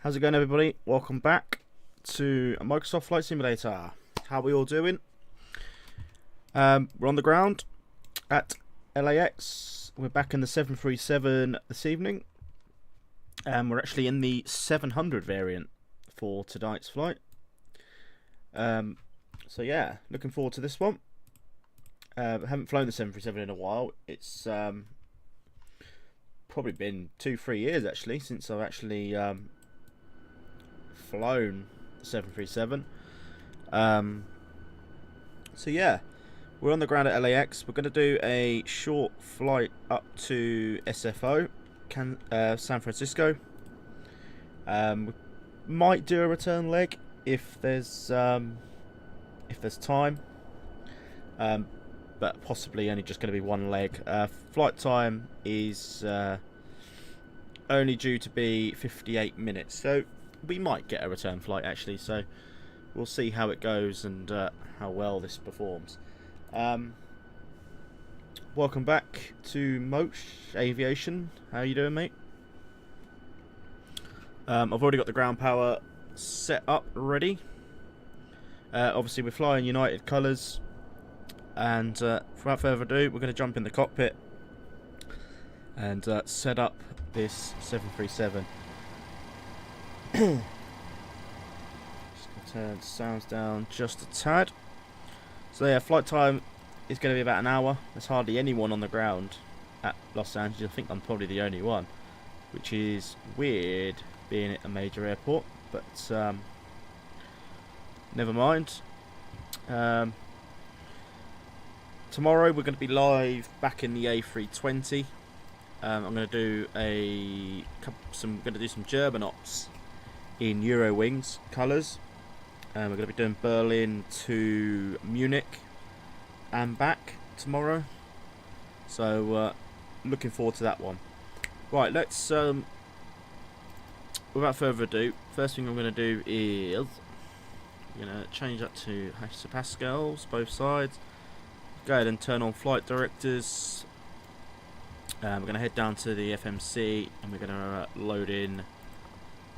How's it going, everybody? Welcome back to Microsoft Flight Simulator. How are we all doing? We're on the ground at LAX. We're back in the 737 this evening. We're actually in the 700 variant for tonight's flight. So yeah, looking forward to this one. Haven't flown the 737 in a while. It's probably been 2-3 years actually since I've actually flown the 737. So yeah, we're on the ground at LAX. We're going to do a short flight up to SFO, San Francisco. We might do a return leg if there's time, but possibly only just going to be one leg. Flight time is only due to be 58 minutes, so we might get a return flight actually, so we'll see how it goes and how well this performs. Welcome back to Msfs Aviation. How you doing, mate? I've already got the ground power set up ready. Obviously we're flying United colours, and without further ado, we're going to jump in the cockpit and set up this 737. Just gonna turn sounds down just a tad. So yeah, flight time is going to be about an hour. There's hardly anyone on the ground at Los Angeles. I think I'm probably the only one, which is weird being at a major airport, but never mind. Tomorrow we're going to be live back in the A320. I'm going to do some German ops in Eurowings colours. We're going to be doing Berlin to Munich and back tomorrow, so looking forward to that one. Right, let's without further ado, first thing I'm going to do is I'm going to change that to hectopascals both sides. Go ahead and turn on flight directors. We're going to head down to the FMC and we're going to load in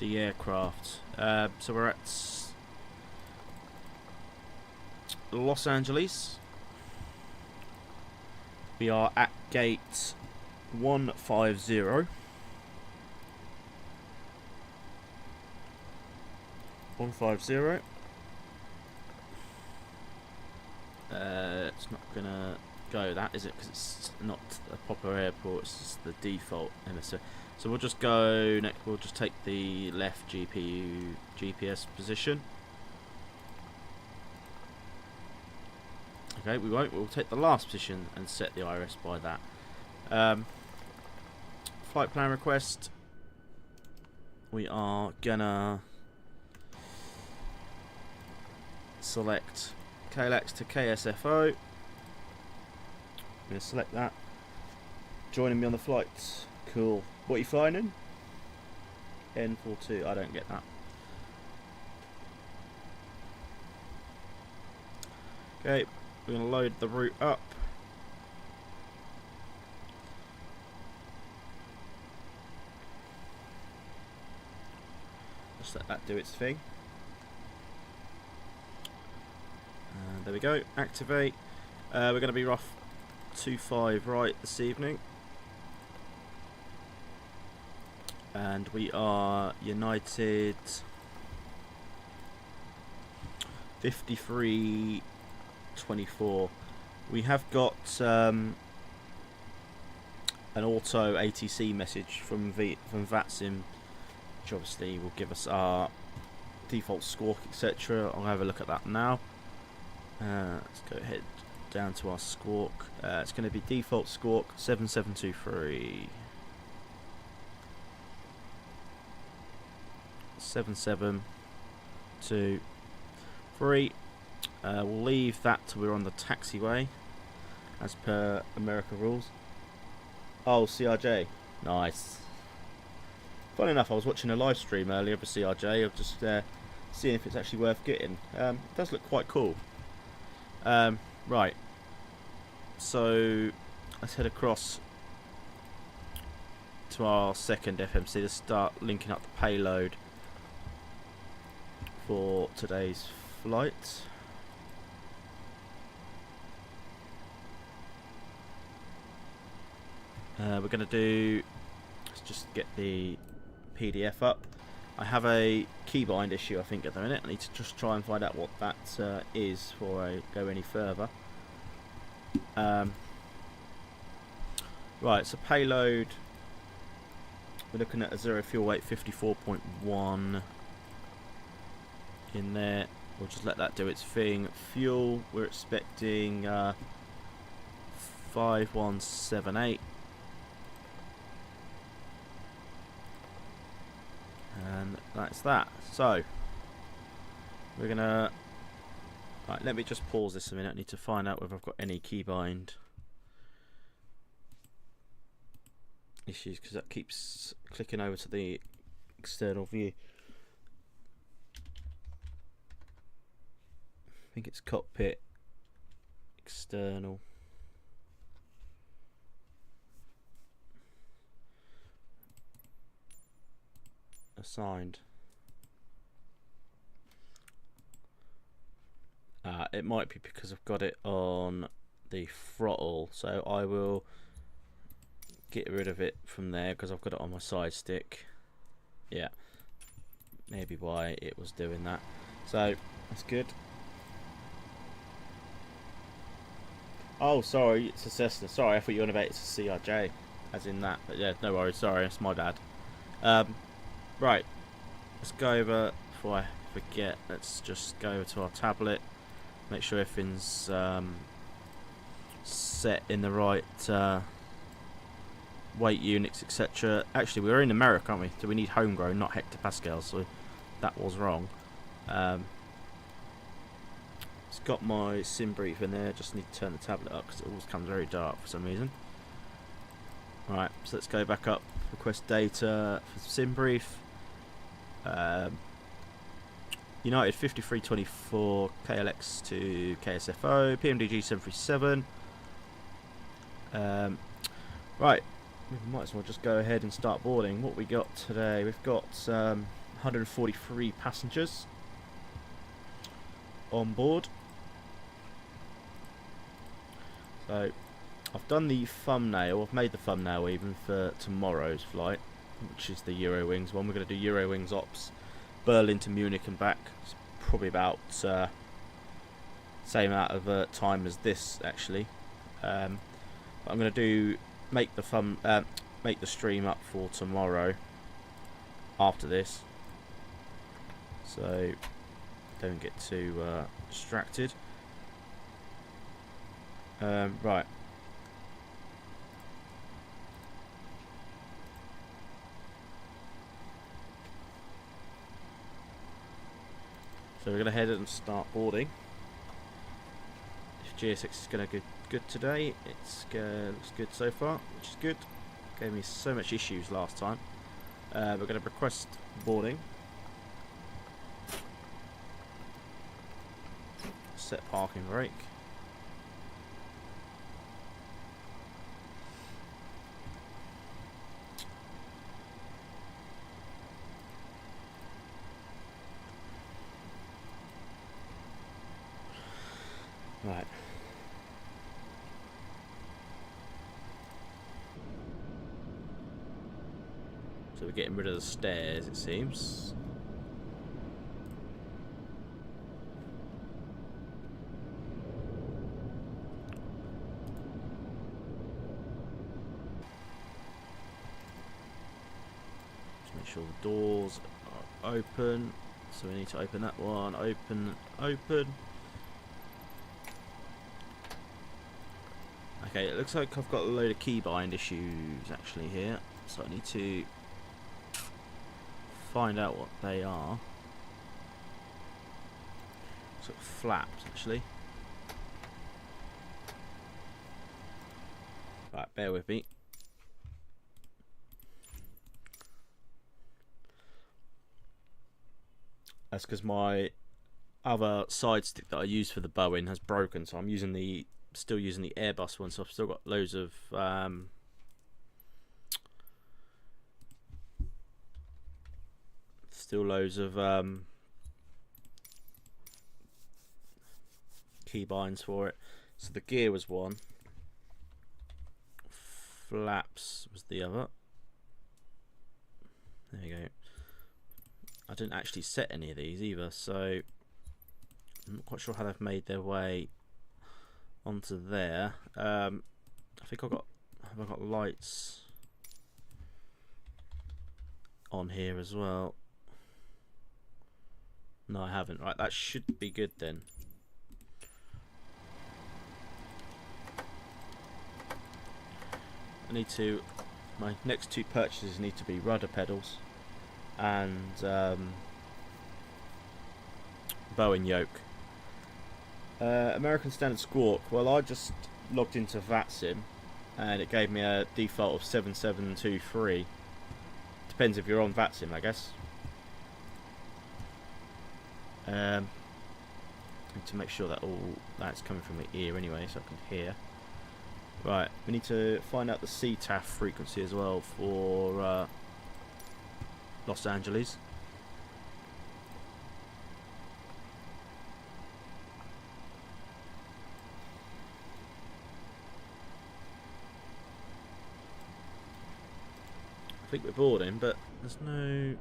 the aircraft. So we're at Los Angeles. We are at gate 150. 150. It's not gonna go that, is it? Because it's not a proper airport. It's just the default MSO. So we'll just go next. We'll just take the left GPS position. Okay, we won't. We'll take the last position and set the IRS by that. Flight plan request. We are gonna select KLAX to KSFO. I'm going to select that. Joining me on the flight. Cool. What are you flying in? N42. I don't get that. Okay, we're going to load the route up. Just let that do its thing. There we go, activate. We're going to be rough 25 right this evening. And we are United 5324. We have got an auto ATC message from Vatsim which obviously will give us our default squawk, etc. I'll have a look at that now. Let's go ahead down to our squawk. It's going to be default squawk 7723. 7723. We'll leave that till we're on the taxiway, as per America rules. Oh, CRJ. Nice. Funny enough, I was watching a live stream earlier of a CRJ. I'm just seeing if it's actually worth getting. It does look quite cool. Right. So, let's head across to our second FMC to start linking up the payload for today's flight. We're going to do, let's just get the PDF up. I have a keybind issue, I think, at the minute. I need to just try and find out what that is before I go any further. Right, so payload, we're looking at a 0 fuel weight 54.1 in there. We'll just let that do its thing. Fuel, we're expecting 5178. And that's that. So we're gonna, right, let me just pause this a minute. I need to find out whether I've got any keybind issues, because that keeps clicking over to the external view. I think it's cockpit external. Assigned. It might be because I've got it on the throttle, so I will get rid of it from there because I've got it on my side stick. Yeah, maybe why it was doing that. So that's good. Oh, sorry, it's a Cessna. Sorry, I thought you were on about it's a CRJ, as in that. But yeah, no worries. Sorry, it's my bad. Right, let's go over, before I forget, let's just go over to our tablet, make sure everything's set in the right weight units, etc. Actually, we're in America, aren't we? So we need homegrown, not hectopascals, so that was wrong. It's got my sim brief in there, just need to turn the tablet up because it always comes very dark for some reason. Right, so let's go back up, request data for sim brief. United 5324 KLX to KSFO, PMDG 737. Right, we might as well just go ahead and start boarding. What we got today? We've got 143 passengers on board. So I've done the thumbnail, I've made the thumbnail even for tomorrow's flight, which is the Eurowings one. We're going to do Eurowings Ops, Berlin to Munich and back. It's probably about same amount of time as this actually. But I'm going to make the stream up for tomorrow after this, so don't get too distracted. Right. So we're going to head and start boarding. If GSX is going to go good today, it looks good so far, which is good. Gave me so much issues last time. We're going to request boarding. Set parking brake. Right. So we're getting rid of the stairs, it seems. Just make sure the doors are open. So we need to open that one. Open, open. Okay, it looks like I've got a load of keybind issues actually here. So I need to find out what they are. Sort of flaps actually. Right, bear with me. That's because my other side stick that I use for the Boeing has broken, so I'm using still using the Airbus one. So I've still got loads of keybinds for it. So the gear was one, flaps was the other. There you go. I didn't actually set any of these either, so I'm not quite sure how they've made their way onto there. I think have I got lights on here as well? No, I haven't. Right, that should be good then. My next two purchases need to be rudder pedals and bow and yoke. American Standard Squawk. Well, I just logged into Vatsim and it gave me a default of 7723. Depends if you're on Vatsim, I guess. Need to make sure that all that's coming from my ear anyway, so I can hear. Right, we need to find out the CTAF frequency as well for Los Angeles. I think we're boarding, but there's no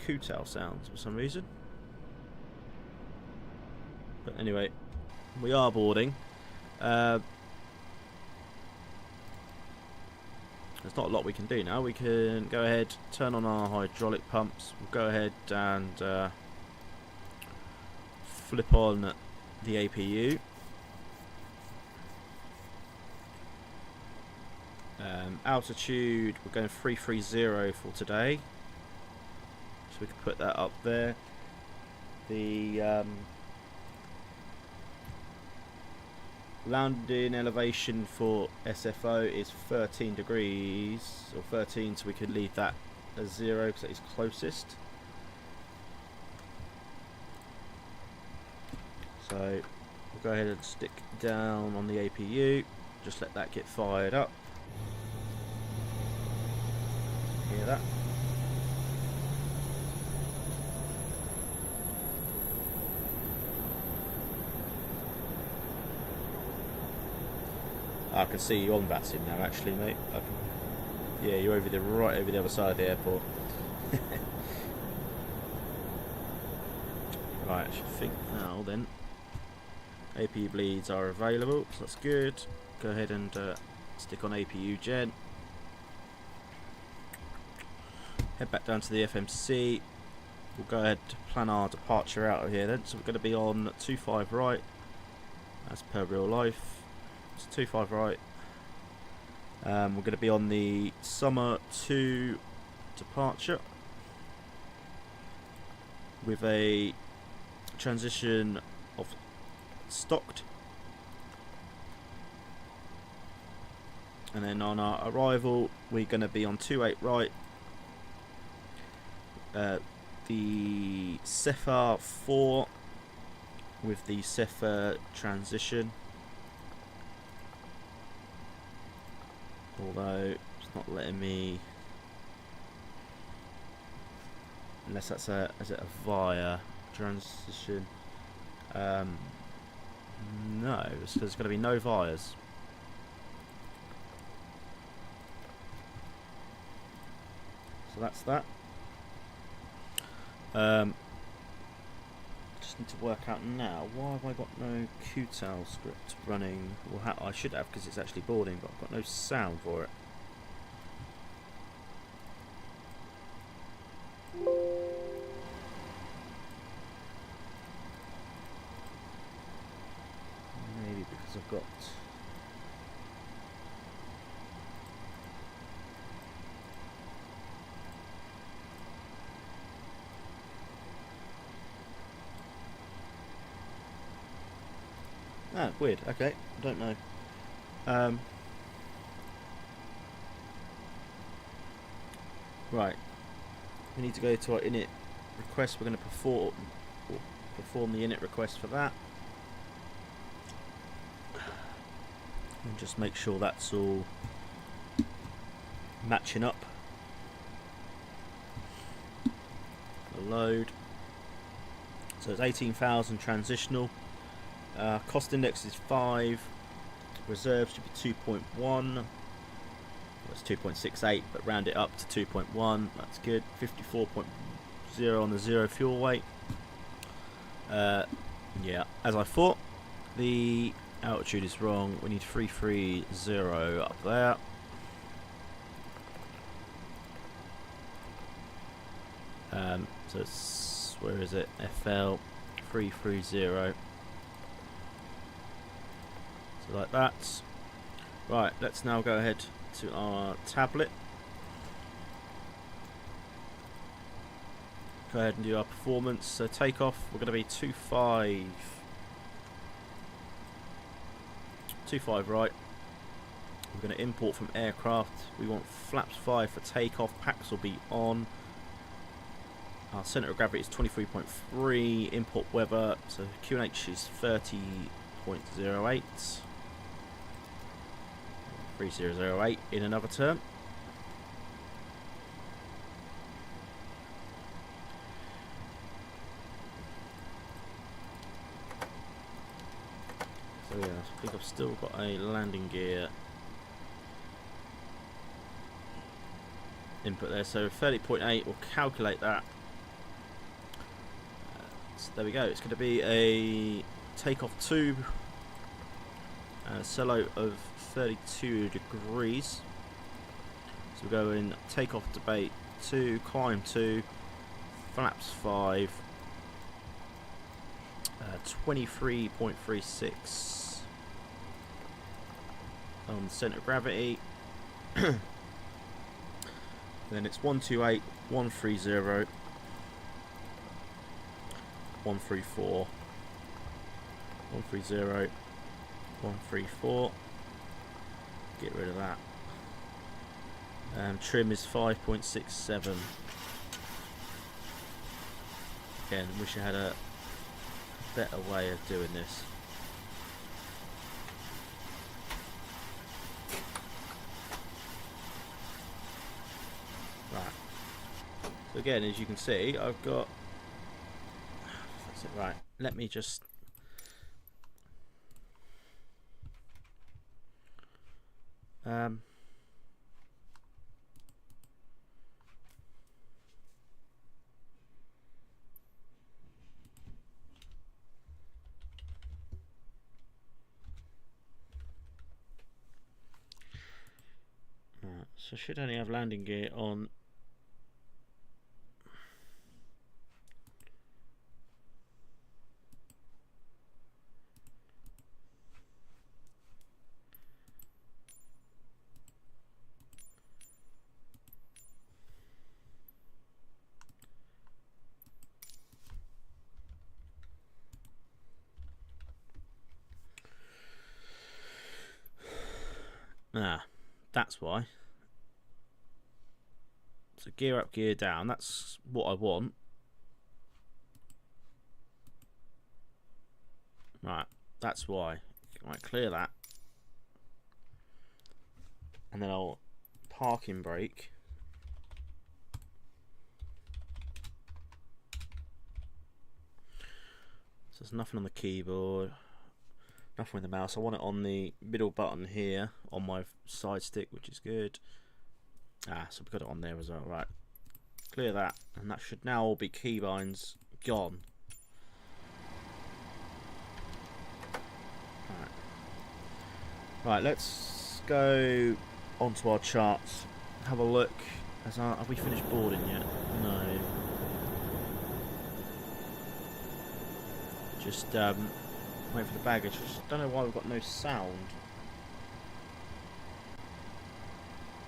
Kutal sounds for some reason. But anyway, we are boarding. There's not a lot we can do now. We can go ahead, turn on our hydraulic pumps. We'll go ahead and flip on the APU. Altitude, we're going 330 for today. So we can put that up there. The landing elevation for SFO is 13 degrees, or 13, so we could leave that as 0 because that is closest. So we'll go ahead and stick down on the APU, just let that get fired up. Hear that? I can see you on Vatsim now, actually, mate. Yeah, you're right over the other side of the airport. Right, I should think now then. APU bleeds are available, so that's good. Go ahead and stick on APU gen. Head back down to the FMC. We'll go ahead to plan our departure out of here then. So we're going to be on 25 right, as per real life. It's 25 right. We're going to be on the summer 2 departure with a transition of stocked, and then on our arrival we're going to be on 28 right. The Cepha 4 with the Cepha transition. Although it's not letting me, unless that's is it a via transition? No, there's going to be no vias. So that's that. Just need to work out now, why have I got no Kutal script running? Well, I should have, because it's actually boarding, but I've got no sound for it. I've got. Ah, weird. Okay, I don't know. Right, we need to go to our init request. We're going to perform the init request for that, and just make sure that's all matching up. The load. So it's 18,000 transitional. Cost index is 5. Reserves should be 2.1. That's 2.68, but round it up to 2.1. That's good. 54.0 on the zero fuel weight. Yeah, as I thought, the altitude is wrong. We need 330 up there. So it's, where is it? FL 330. So like that. Right, let's now go ahead to our tablet. Go ahead and do our performance. So takeoff, we're going to be 25 right. We're going to import from aircraft. We want flaps 5 for takeoff. Packs will be on. Our centre of gravity is 23.3. Import weather, so QNH is 30.08. 3008 in another term. So yeah, I think I've still got a landing gear input there. So 30.8, we'll calculate that. So there we go. It's going to be a takeoff tube, solo of 32 degrees. So we're going takeoff to bait 2, climb 2, flaps 5, 23.36 on the centre of gravity. Then it's 128, 130, 134, 130, 134. Get rid of that. Trim is 5.67. Again, wish I had a better way of doing this. Right. So again, as you can see, I've got. That's it. Right. Let me just. So should only have landing gear on. That's why. So gear up, gear down. That's what I want. Right, that's why. Right, clear that. And then I'll parking brake. So there's nothing on the keyboard. Nothing with the mouse. I want it on the middle button here on my side stick, which is good. So we've got it on there as well. Right, clear that, and that should now all be keybinds gone. Right, let's go onto our charts. Have a look. Have we finished boarding yet? No. Just Wait for the baggage. I just don't know why we've got no sound.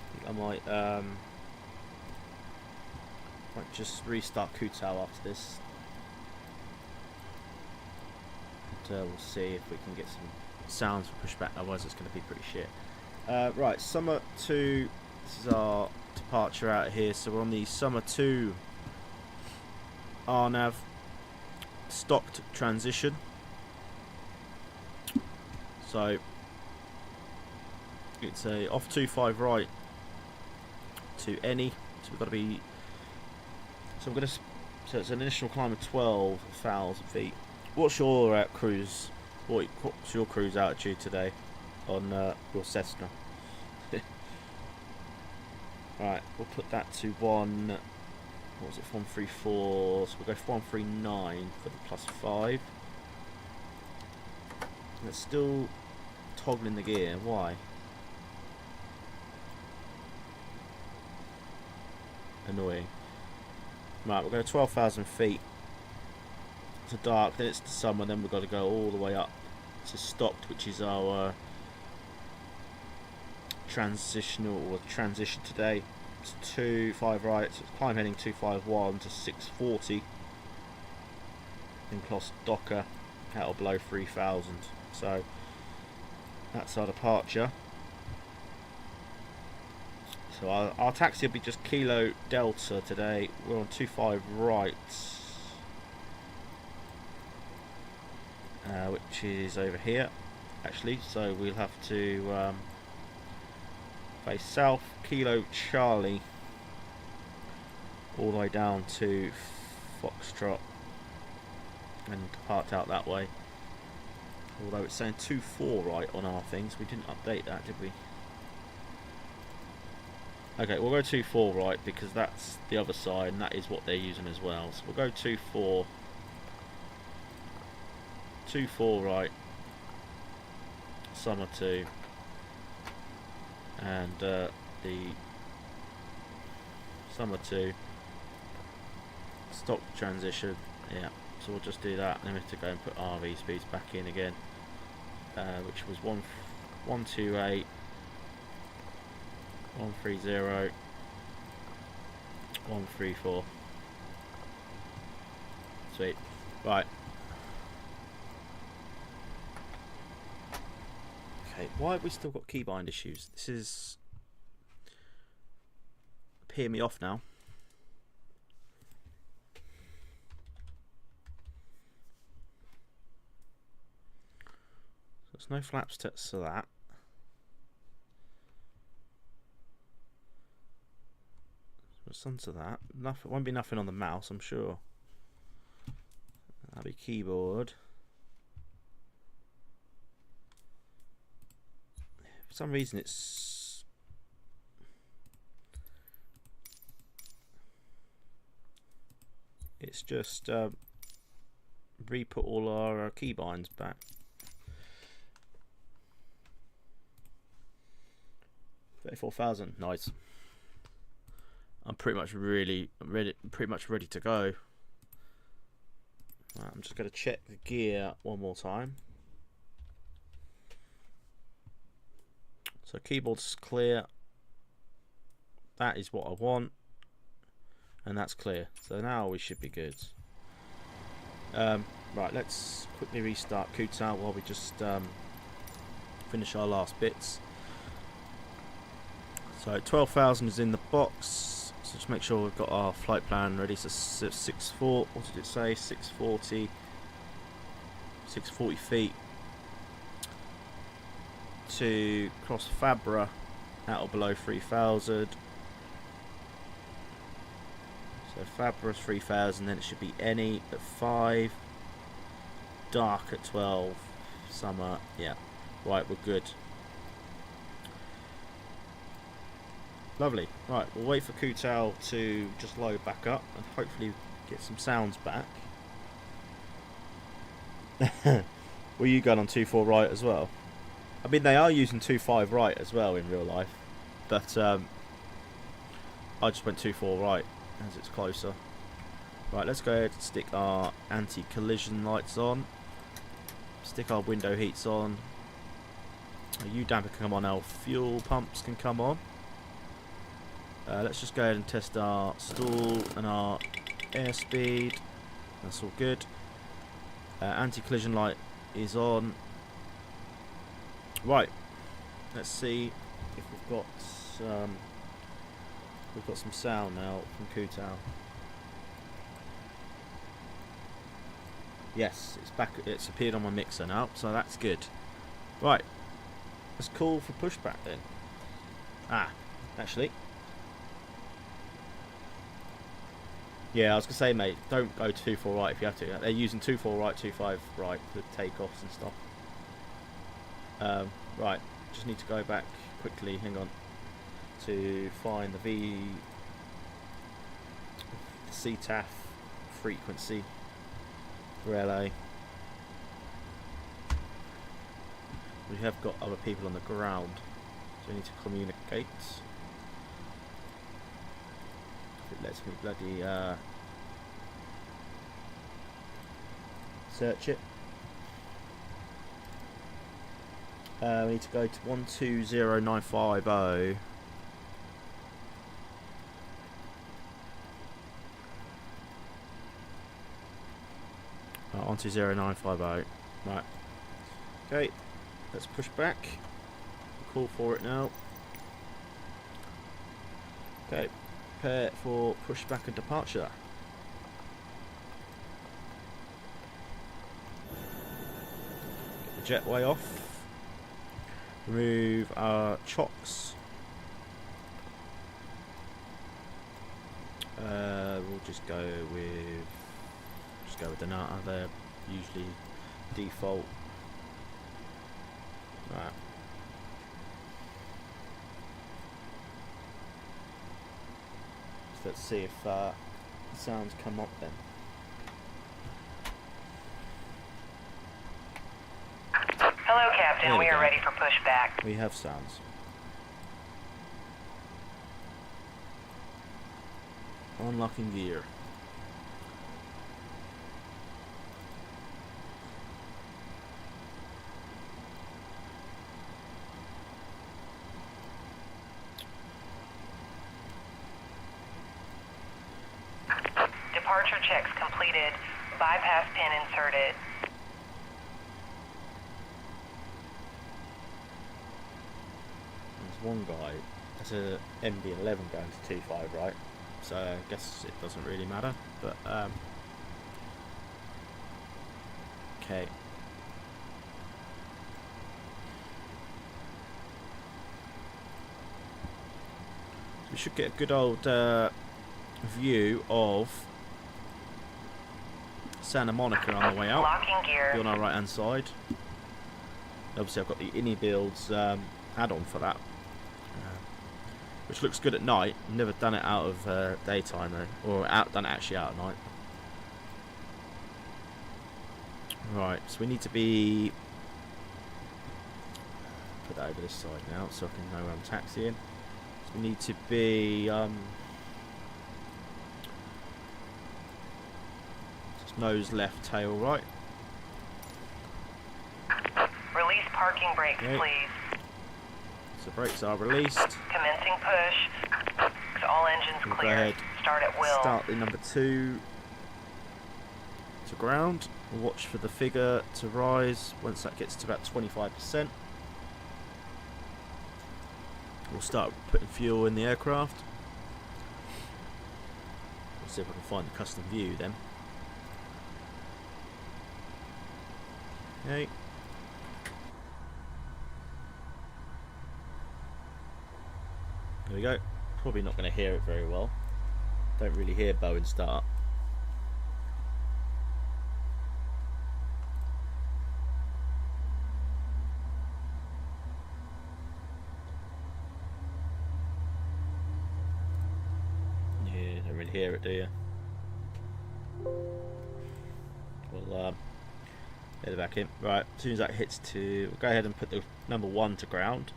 I think I might just restart Kutao after this. And we'll see if we can get some sounds for pushback, otherwise it's going to be pretty shit. Right, Summer 2, this is our departure out of here, so we're on the Summer 2 RNAV stocked transition. So it's a off 25 right to any, so we've got to be, so we're going to, so it's an initial climb of 12,000 feet. What's your cruise? What's your cruise altitude today on your Cessna? Right, we'll put that to what was it, 134, so we'll go for 139 for the +5. And it's still toggling the gear, why? Annoying. Right, we'll go 12,000 feet to dark, then it's the summer, then we've got to go all the way up to stocked, which is our transition today. It's 25 right, so it's climb heading 251 to 640 in Kloss Docker, out or below 3,000. So that's our departure. So our taxi will be just Kilo Delta today. We're on 25 right, which is over here actually, so we'll have to face south, Kilo Charlie, all the way down to Foxtrot and depart out that way. Although it's saying 24 right on our things, we didn't update that, did we? Okay, we'll go 24 right because that's the other side and that is what they're using as well. So we'll go 24 right, Summer 2, and the Summer 2 stock transition. Yeah, so we'll just do that. Then we have to go and put RV speeds back in again, which was 128, 130, 134. Sweet. Right. Okay, why have we still got keybind issues? This is peeing me off now. So there's no flaps tests for that. Respond to that. Nothing, won't be nothing on the mouse, I'm sure. That'll be keyboard. For some reason it's just re-put all our keybinds back. 34,000, nice. I'm pretty much ready to go. Right, I'm just going to check the gear one more time. So keyboard's clear. That is what I want, and that's clear. So now we should be good. Right, let's quickly restart Kutao while we just finish our last bits. So 12,000 is in the box. So just make sure we've got our flight plan ready. So 640, what did it say? 640 feet to cross Fabra, out or below 3,000. So Fabra's 3,000, then it should be any at 5, dark at 12, summer, yeah. Right, we're good. Lovely. Right, we'll wait for Kutao to just load back up and hopefully get some sounds back. Were you going on 24 right as well? I mean, they are using 25 right as well in real life, but I just went 24 right as it's closer. Right, let's go ahead and stick our anti-collision lights on. Stick our window heats on. Our U-damper can come on, our fuel pumps can come on. Let's just go ahead and test our stall and our airspeed. That's all good. Anti-collision light is on. Right. Let's see if we've got some sound now from Kutao. Yes, it's back. It's appeared on my mixer now, so that's good. Right. Let's call for pushback then. Actually. Yeah, I was going to say, mate, don't go 2-4 right if you have to. They're using 2-4 right, 2-5 right for takeoffs and stuff. Right, just need to go back quickly, hang on, to find the CTAF frequency for LA. We have got other people on the ground, so we need to communicate. It lets me bloody search it. We need to go to 120950. 120950. Right. Okay. Let's push back. Call for it now. Okay. Prepare for pushback and departure. Get the jetway off. Remove our chocks. We'll just go with the Donata. They're usually default. Right. So let's see if the sounds come up then. Hello, Captain. We are ready for pushback. We have sounds. Unlocking gear. Departure checks completed. Bypass pin inserted. There's one guy. That's a MD-11 going to 2.5, right? So I guess it doesn't really matter. But okay. So we should get a good old view of Santa Monica on the way out. Locking gear. Be on our right hand side. Obviously I've got the Ini Builds add-on for that, which looks good at night. Never done it out of daytime though, or done it actually out at night. Right, so we need to be, put that over this side now so I can know where I'm taxiing. So we need to be nose left, tail right. Release parking brakes, okay. Please. So brakes are released. Commencing push. All engines We'll clear. go ahead, Start at will. start in number 2 to ground. We'll watch for the figure to rise once that gets to about 25%. We'll start putting fuel in the aircraft. We'll see if I can find the custom view then. Okay. There we go. Probably not going to hear it very well. Don't really hear Boeing start. Yeah, don't really hear it, do you? Well, get it back in. Right, as soon as that hits to, we'll go ahead and put the number 1 to ground.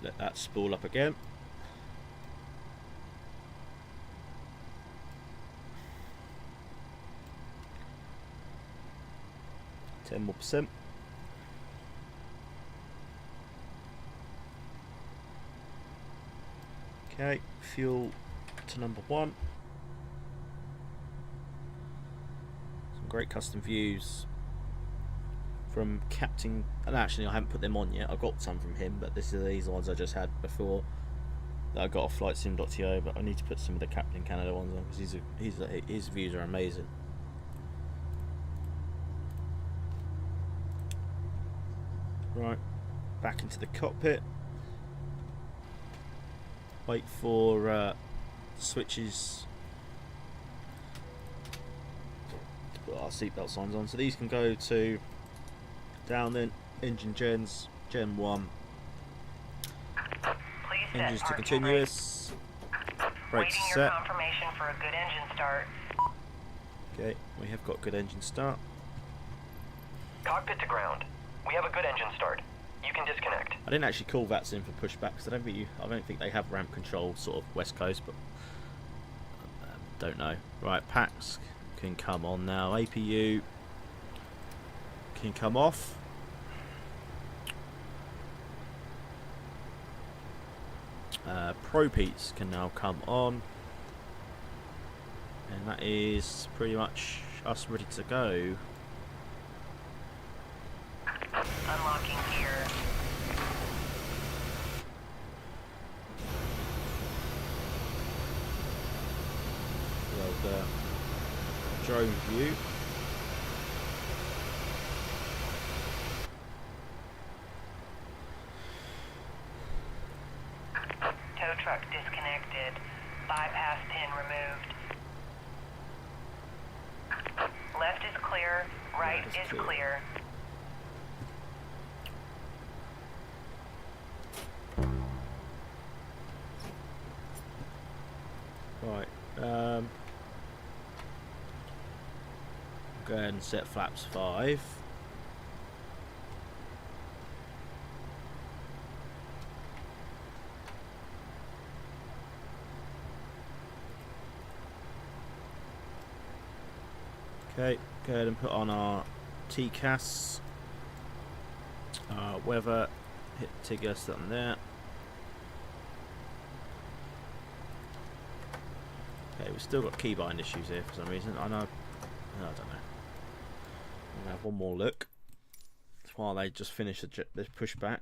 Let that spool up again. 10 more percent. Okay, fuel to number 1. Some great custom views from Captain. And actually, I haven't put them on yet. I got some from him, but these are the ones I just had before that I got off flightsim.to. But I need to put some of the Captain Canada ones on because his views are amazing. Right, back into the cockpit. Wait for switches to put our seatbelt signs on. So these can go to down then engine gens, Gen 1. Engines to continuous. Brakes set. Confirmation for a good engine start. Okay, we have got good engine start. Cockpit to ground. We have a good engine start. You can disconnect. I didn't actually call Vatsim for pushback because I don't think they have ramp control sort of west coast, but don't know. Right, packs can come on now. APU can come off. Propeats can now come on, and that is pretty much us ready to go. Unlocking gear. Well, drone view. Tow truck disconnected. Bypass pin removed. Left is clear. Right is clear. Right. Go ahead and set flaps 5. Okay, go ahead and put on our TCAS. Weather, hit TIGAS on there. Okay, we've still got keybind issues here for some reason. I don't know. I'm gonna have one more look while they just finish this pushback.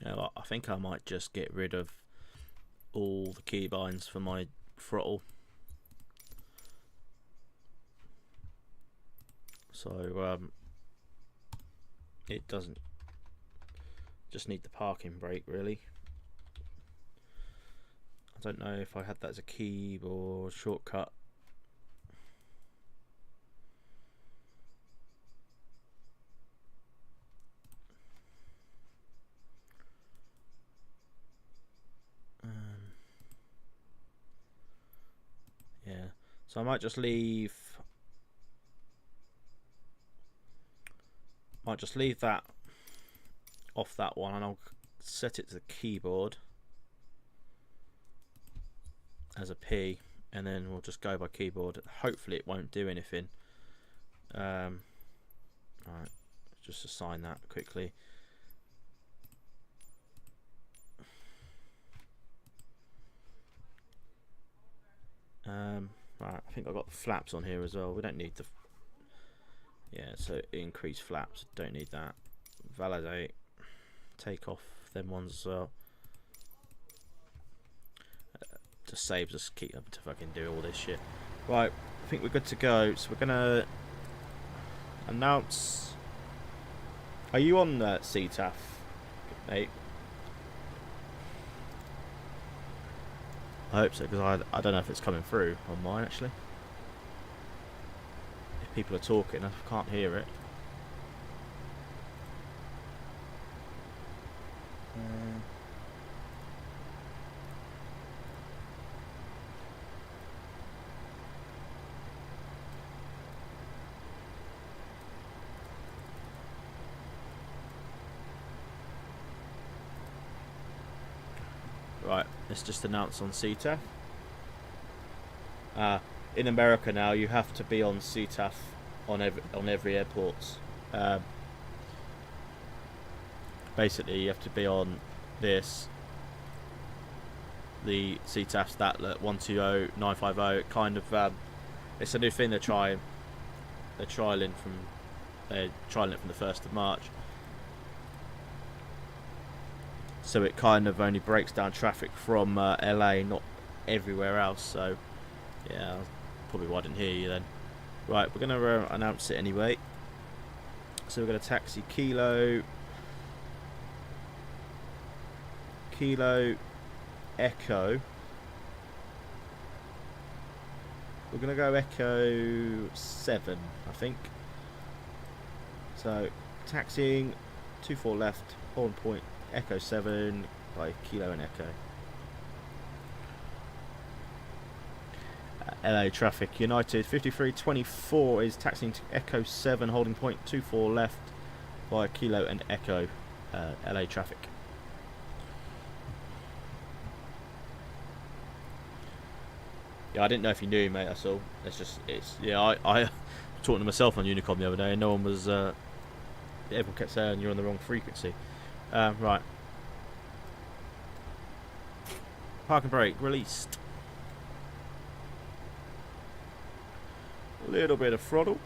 Yeah, I think I might just get rid of all the keybinds for my throttle. So it doesn't just need the parking brake really. I don't know if I had that as a keyboard shortcut. Yeah, so I might just leave that off that one, and I'll set it to the keyboard as a P, and then we'll just go by keyboard. Hopefully it won't do anything. Alright, just assign that quickly. Right, I think I've got the flaps on here as well. We don't need the so increase flaps, don't need that. Validate, take off them ones as well. Just saves us keep having to fucking do all this shit. Right, I think we're good to go. So we're gonna announce. Are you on the CTAF, mate? I hope so, because I don't know if it's coming through on mine actually. If people are talking, I can't hear it. Right, let's just announce on CTAF. In America now, you have to be on CTAF on every airport. Basically, you have to be on this. The CTAFs that 120950 kind of it's a new thing they're trialing from the 1st of March. So it kind of only breaks down traffic from LA, not everywhere else. So yeah, probably why I didn't hear you then. Right, we're going to announce it anyway. So we're going to taxi Kilo Echo. We're going to go Echo 7, I think. So taxiing 24 left, on point Echo 7 by Kilo and Echo. LA traffic United 5324 is taxiing to Echo 7, holding point 24 left via Kilo and Echo. LA traffic. Yeah, I didn't know if you knew, mate. That's all. I talking to myself on Unicom the other day, and no one was. Everyone kept saying you're on the wrong frequency. Right. Park and brake released. A little bit of throttle.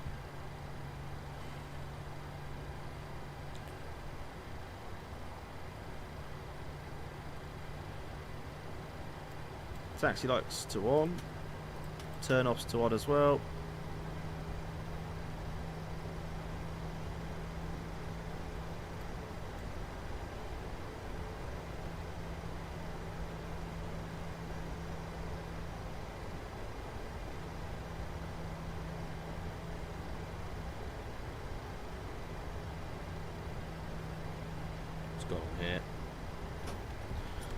Taxi lights to on. Turn offs to on as well. What's going on here?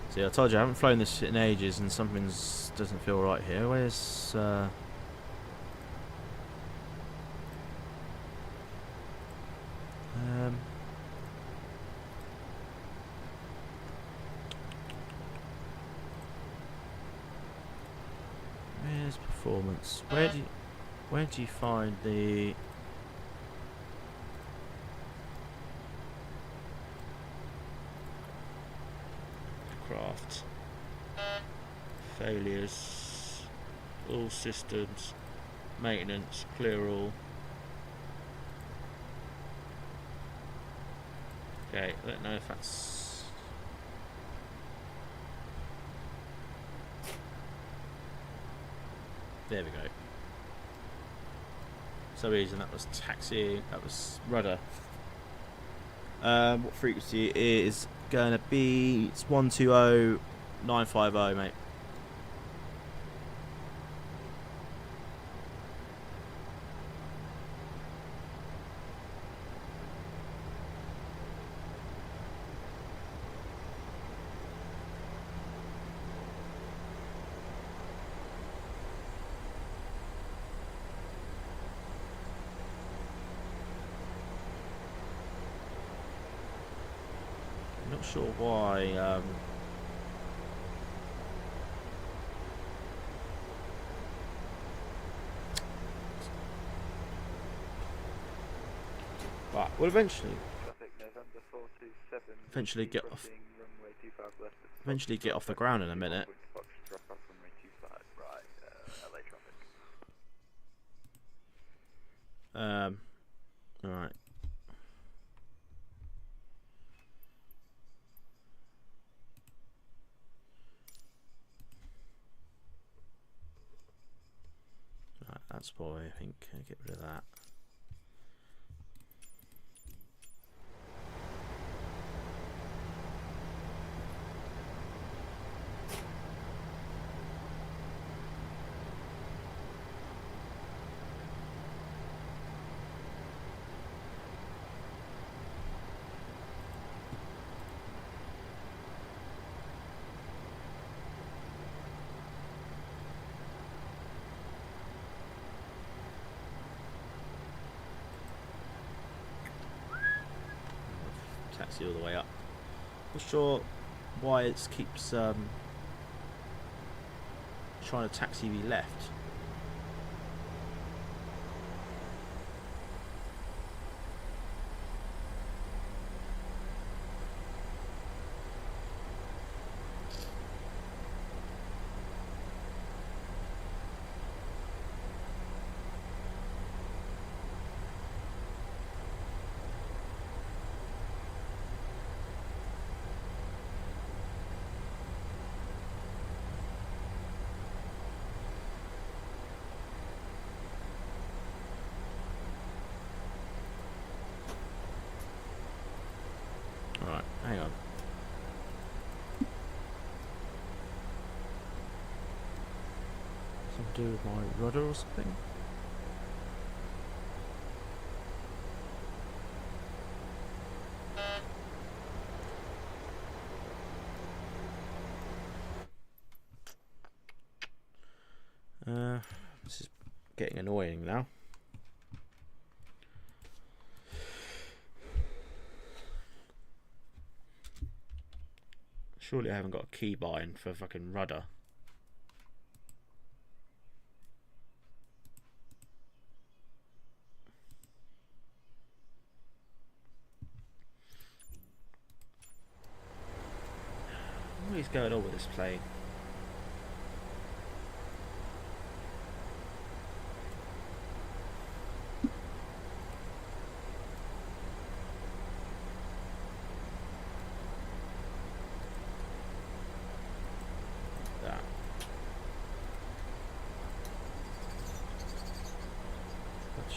See, I told you I haven't flown this in ages, and something doesn't feel right here. Where's where's performance? Where do you find the craft failures, all systems, maintenance, clear all. Okay, I don't know if that's there we go. So easy, and that was taxi, that was rudder. What frequency it is gonna be? It's 120950, mate. Not sure why. But we'll eventually get off. Eventually get off the ground in a minute. All right. That's why I think get rid of that. Taxi all the way up. Not sure why it keeps trying to taxi me left. Alright, hang on. Something to do with my rudder or something? This is getting annoying now. Surely I haven't got a keybind for fucking rudder. What is going on with this plane?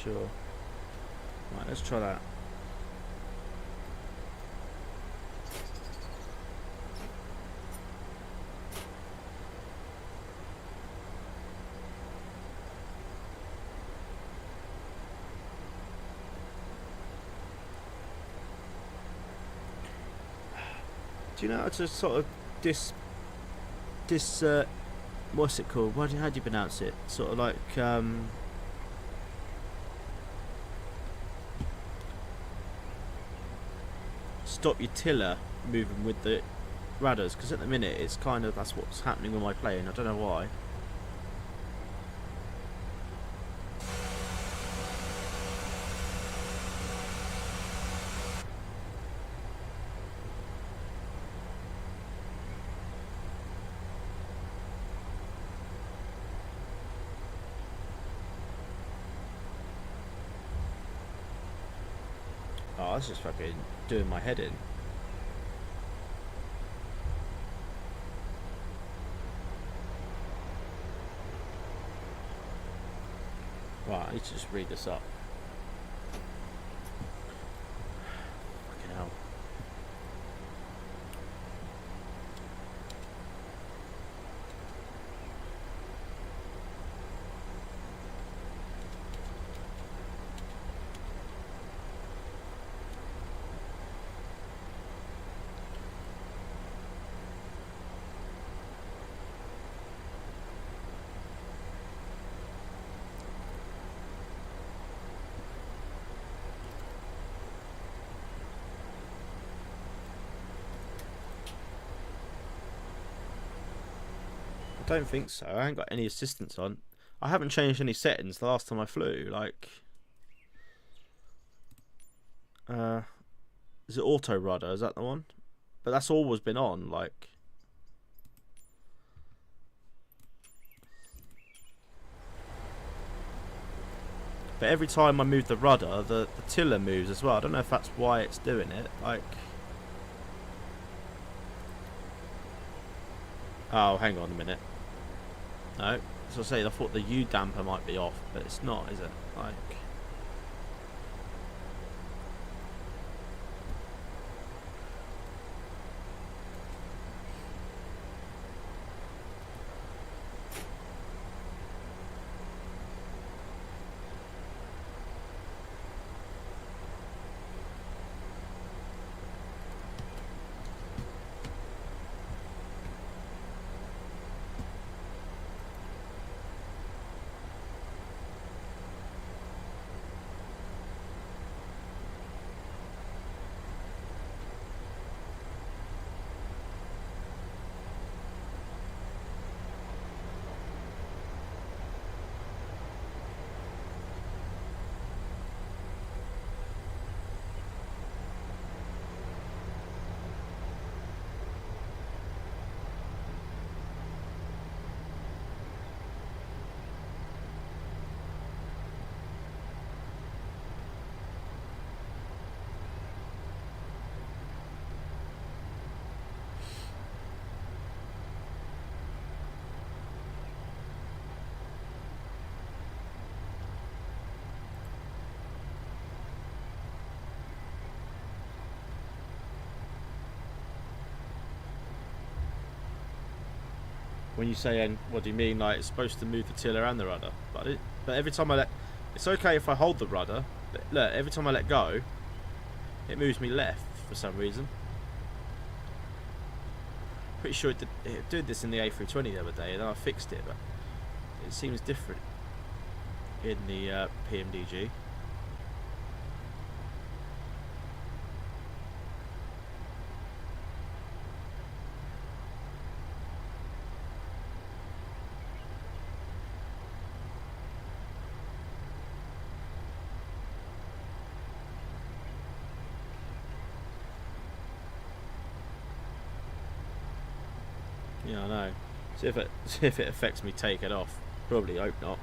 Sure. Right, let's try that. Do you know how to sort of what's it called? How do you pronounce it? Sort of like stop your tiller moving with the rudders, because at the minute it's kind of, that's what's happening with my plane. I don't know why. Oh, that's just fucking doing my head in. Right, I need to just read this up. Fucking hell. I don't think so. I ain't got any assistance on. I haven't changed any settings the last time I flew. Like, is it auto rudder? Is that the one? But that's always been on. Like, but every time I move the rudder, the tiller moves as well. I don't know if that's why it's doing it. Like, oh, hang on a minute. No, as I say, I thought the U damper might be off, but it's not, is it? Like, When you say, and what do you mean? Like it's supposed to move the tiller and the rudder, but every time I let, it's okay if I hold the rudder, but look, every time I let go, it moves me left for some reason. Pretty sure it did this in the A320 the other day, and then I fixed it, but it seems different in the PMDG. Yeah, I know. See if it affects me take it off. Probably hope not.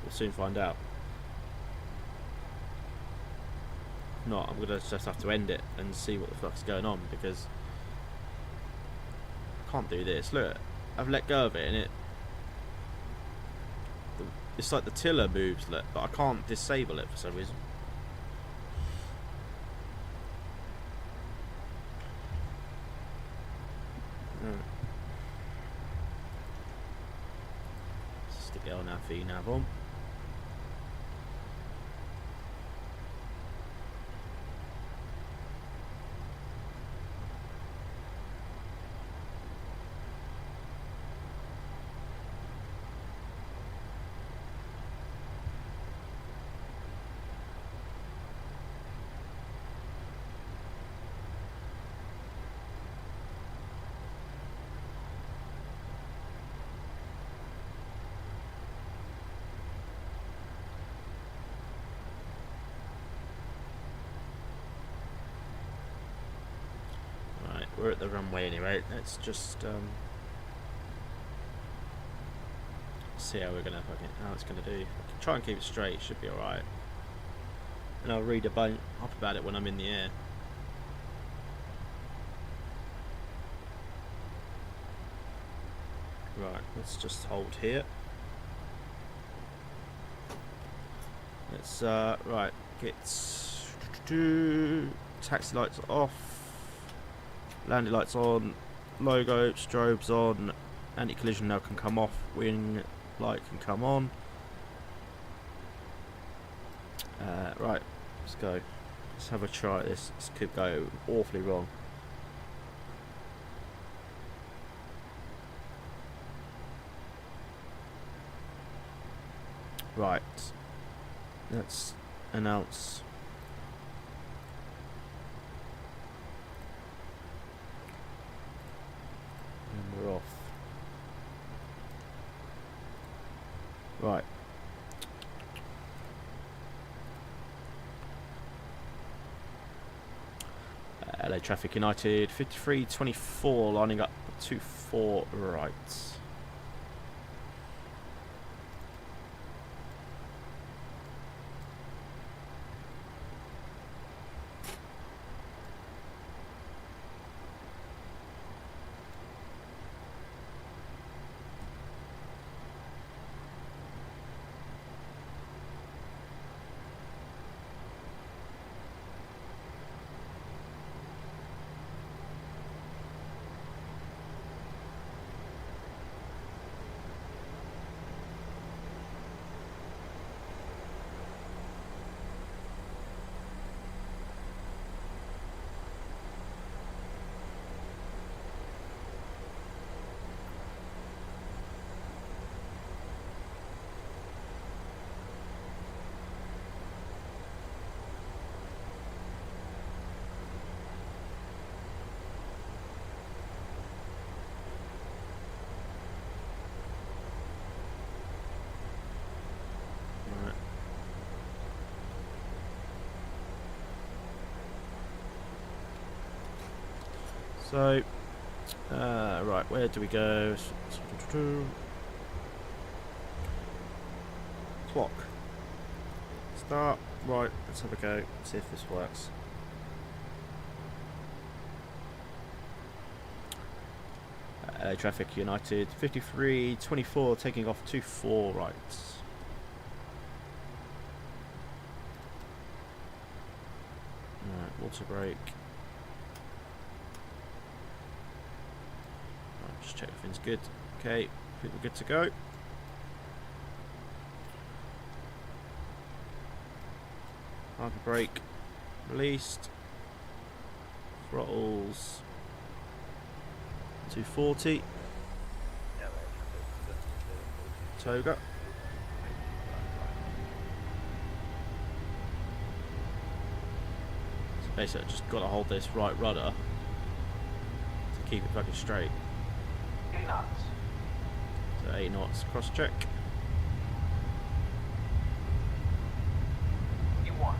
We'll soon find out. If not, I'm gonna just have to end it and see what the fuck's going on, because I can't do this. Look, I've let go of it and it's like the tiller moves, look, but I can't disable it for some reason. Stick it on our VNav on. We're at the runway anyway. Let's just see how we're gonna how it's gonna do. If I can try and keep it straight, it should be alright. And I'll read up about it when I'm in the air. Right, let's just hold here. Let's right, get taxi lights off. Landing lights on, logo, strobes on, anti-collision now can come off, wing light can come on. Right, let's go. Let's have a try at this. This could go awfully wrong. Right, let's announce. And we're off. Right. LA Traffic United 5324 lining up 24 right. So, right, where do we go? Clock. Start. Right, let's have a go. See if this works. Traffic United 5324 taking off 24 right. Right, water brake. check everything's good. Okay, I think we're good to go. Parking brake released. Throttles 240. Toga. So basically, I just got to hold this right rudder to keep it fucking straight. 8 knots. So 8 knots, cross check. E1.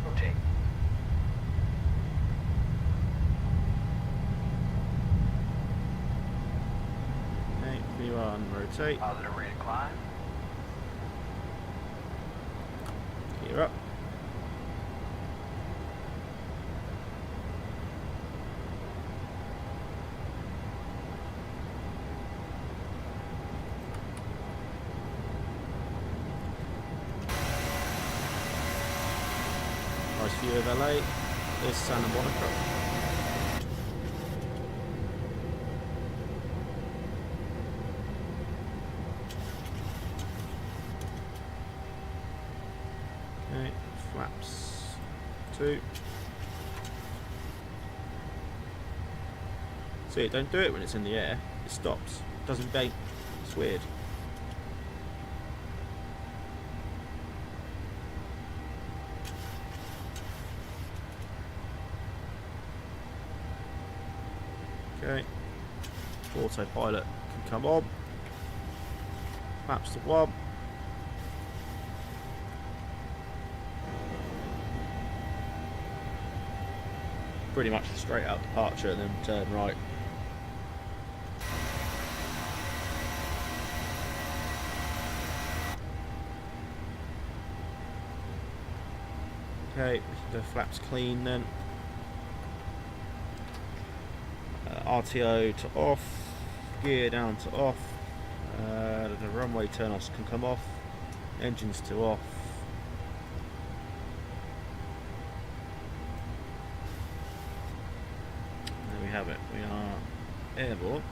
Rotate. Okay, V1, rotate. Positive rate of climb. Gear up. Nice view of LA. There's Santa Monica. Okay, flaps 2. See, don't do it when it's in the air. It stops. It doesn't bait. It's weird. Okay, autopilot can come on. Flaps to 1. Pretty much a straight out departure and then turn right. Okay, we can go flaps clean then. RTO to off, gear down to off, the runway turn-offs can come off, engines to off. There we have it, we are airborne.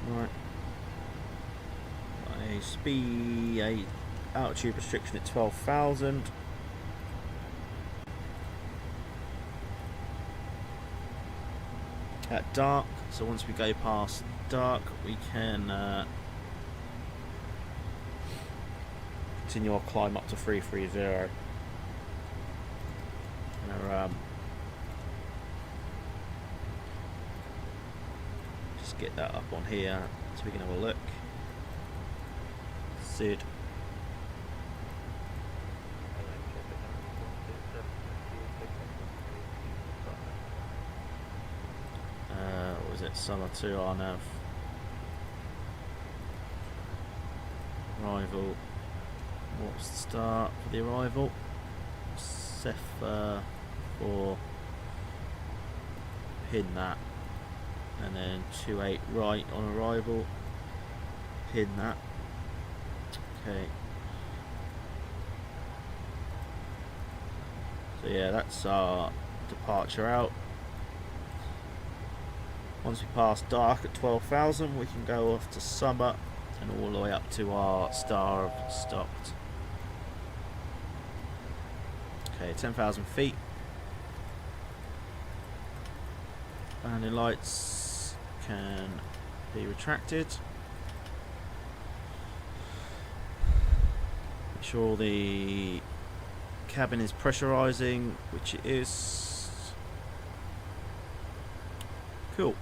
Right. A speed, a altitude restriction at 12,000. At dark, so once we go past dark, we can continue our climb up to 330. Just get that up on here so we can have a look. Sid. What was it? Summer 2 RNAV. Arrival. What's the start for the arrival? Msfs 4. Pin that. And then 28 right on arrival. Pin that. Okay. So yeah, that's our departure out. Once we pass dark at 12,000, we can go off to summer and all the way up to our star of stopped. Okay, 10,000 feet. Landing lights can be retracted. Make sure the cabin is pressurizing, which it is. Cool.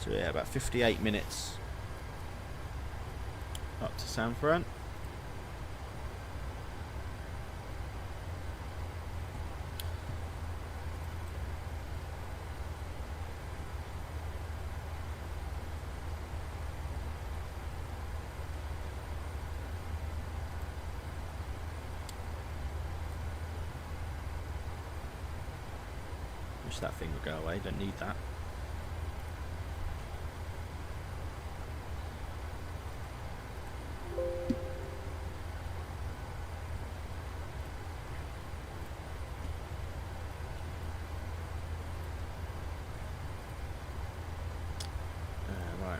So yeah, about 58 minutes up to San Fran. Wish that thing would go away. Don't need that. Right.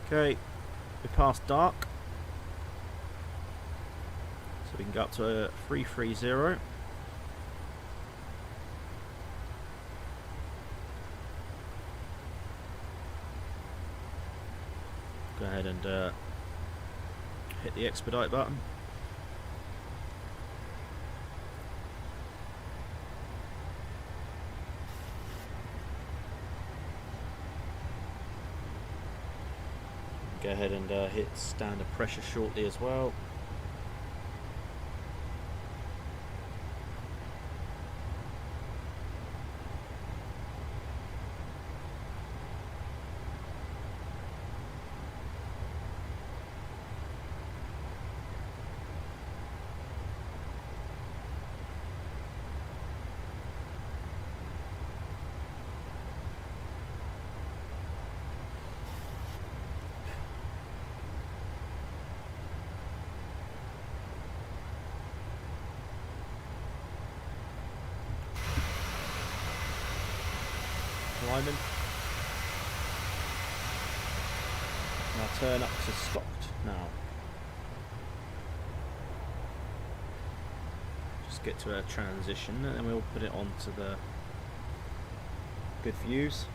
Okay, we're past dark. So we can go up to 330. Go ahead and hit the expedite button. Go ahead and hit standard pressure shortly as well. Climbing. Now turn up to stopped now. Just get to a transition and then we'll put it onto the good views.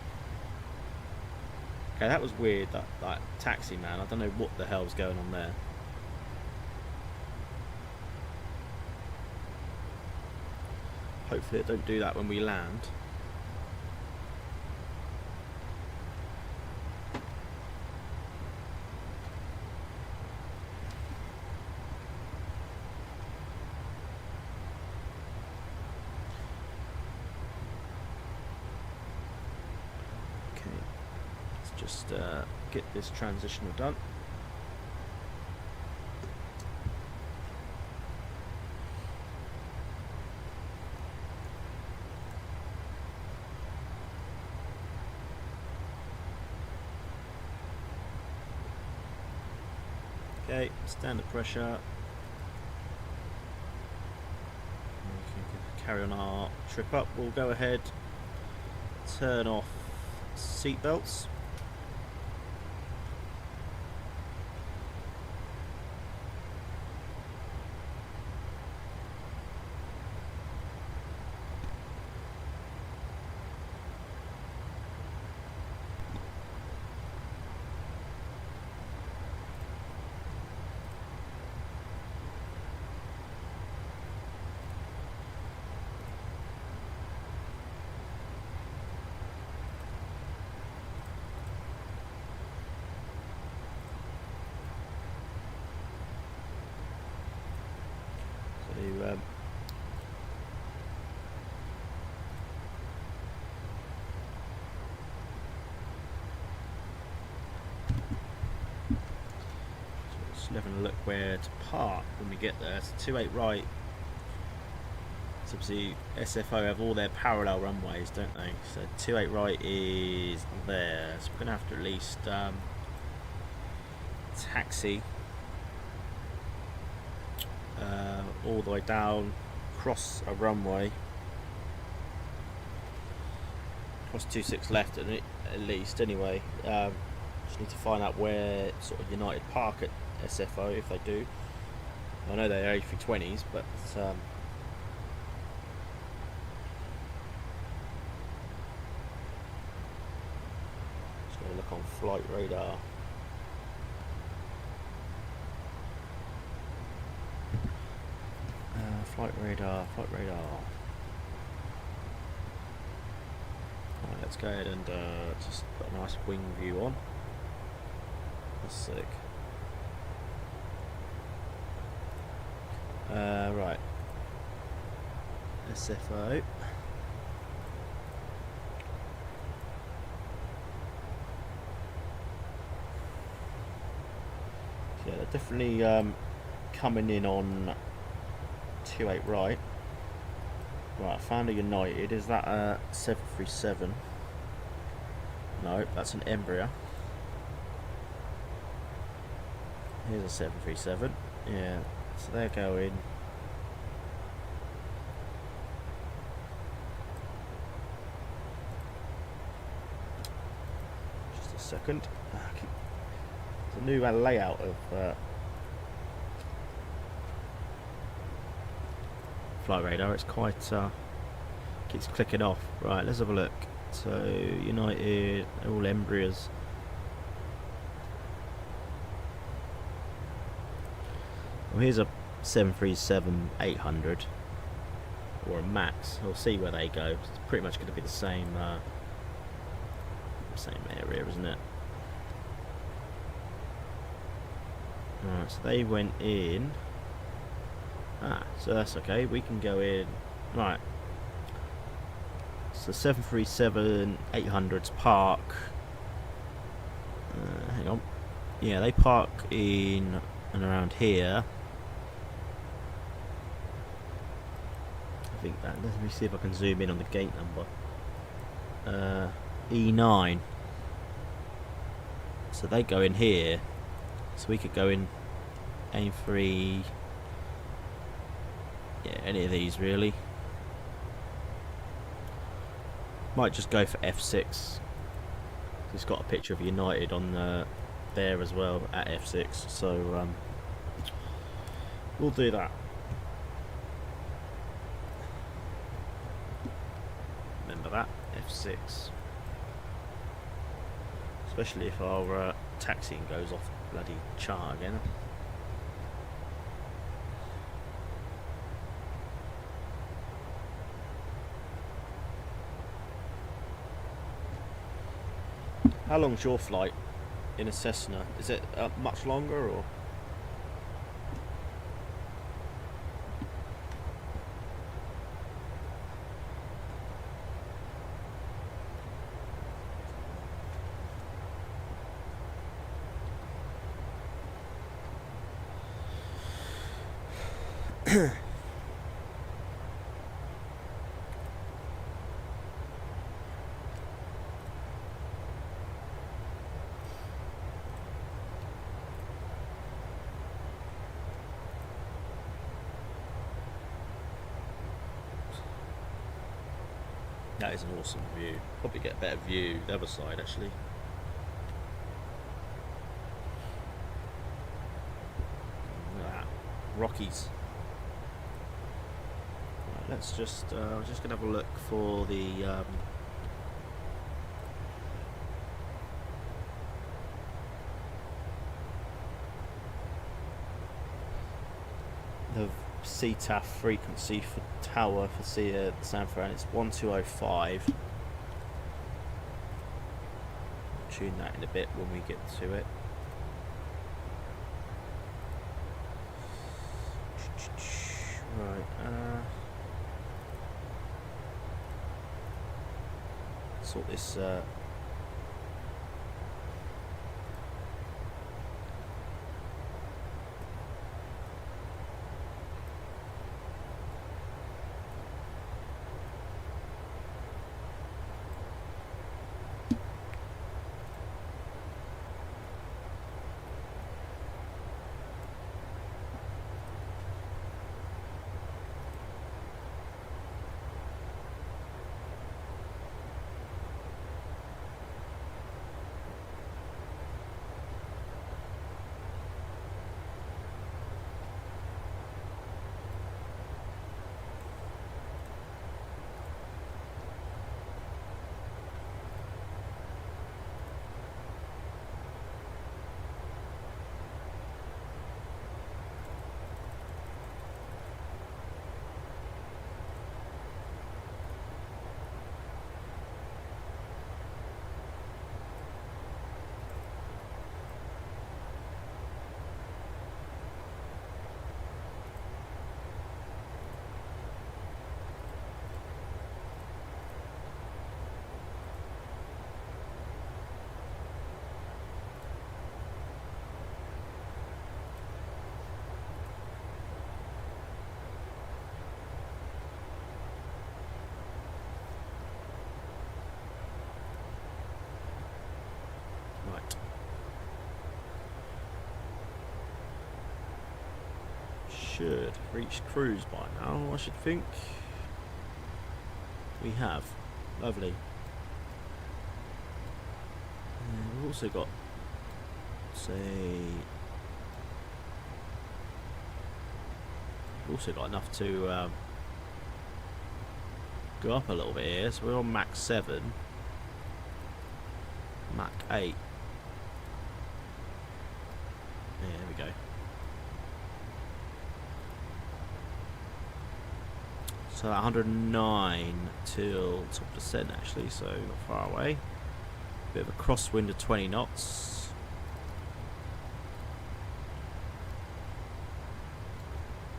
Okay, that was weird, that taxi man. I don't know what the hell's going on there. Hopefully it don't do that when we land. Just get this transitional done. Okay, standard pressure. We can carry on our trip up. We'll go ahead, turn off seat belts. Just having a look where to park when we get there. It's 28 right. So obviously SFO have all their parallel runways, don't they? So 28 right is there. So we're going to have to at least taxi all the way down, cross a runway, cross 26 left at least anyway. Just need to find out where sort of United park at SFO, if they do. I know they're A320s, but just got to look on flight radar. Flight radar. Right, let's go ahead and just put a nice wing view on. That's sick. Right. SFO. Yeah, they're definitely coming in on 28 right. Right, I found a United. Is that a 737? No, that's an Embraer. Here's a 737. Yeah, so they're going. Just a second. It's a new layout of flight radar. It's quite keeps clicking off. Right, let's have a look. So United, all Embraers. Well, here's a 737-800 or a Max. We'll see where they go. It's pretty much going to be the same area, isn't it? Alright, so they went in. So that's okay. We can go in. Right. So 737-800s park. Hang on. Yeah, they park in and around here. I think that. Let me see if I can zoom in on the gate number. E9. So they go in here. So we could go in A3. Yeah, any of these really. Might just go for F6. It's got a picture of United on there as well at F6, so we'll do that. Remember that, F6. Especially if our taxiing goes off bloody chart again. How long's your flight in a Cessna? Is it much longer or? That is an awesome view. Probably get a better view the other side actually. Look at that. Rockies. Right, let's just I'm just gonna have a look for the CTAF frequency for tower for San Fran. It's 1205. Tune that in a bit when we get to it. Right, sort this should have reached cruise by now, I should think. We have. Lovely. And we've also got, enough to go up a little bit here. So we're on Mach 7, Mach 8. Yeah, there we go. So 109 till top of descent actually, so not far away. Bit of a crosswind of 20 knots.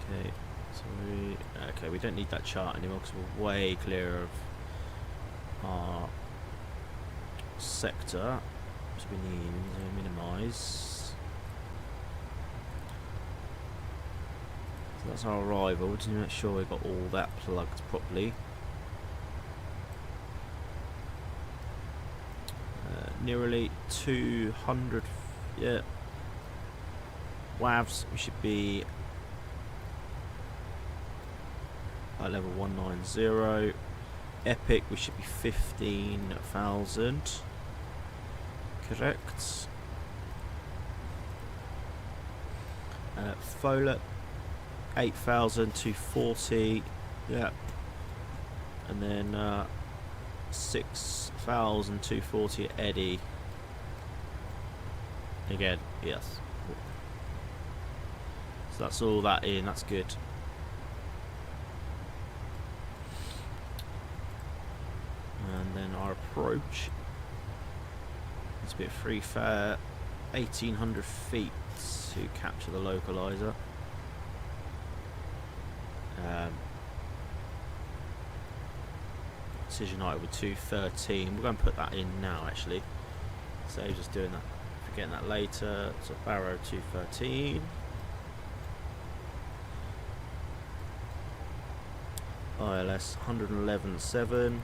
Okay, so we don't need that chart anymore because we're way clear of our sector. So we need to minimise. That's our arrival. We just need to make sure we've got all that plugged properly. Nearly 200, yeah. WAVs, we should be at level 190. Epic, we should be 15,000. Correct. Fola, 8,240, yeah, and then 6,240 at Eddie. Again, yes. So that's all that in. That's good. And then our approach. It's a bit free fare, 1,800 feet to capture the localizer. Decision height with 213. We're going to put that in now actually. So just doing that, forgetting that later. So Barrow 213. ILS 111.7.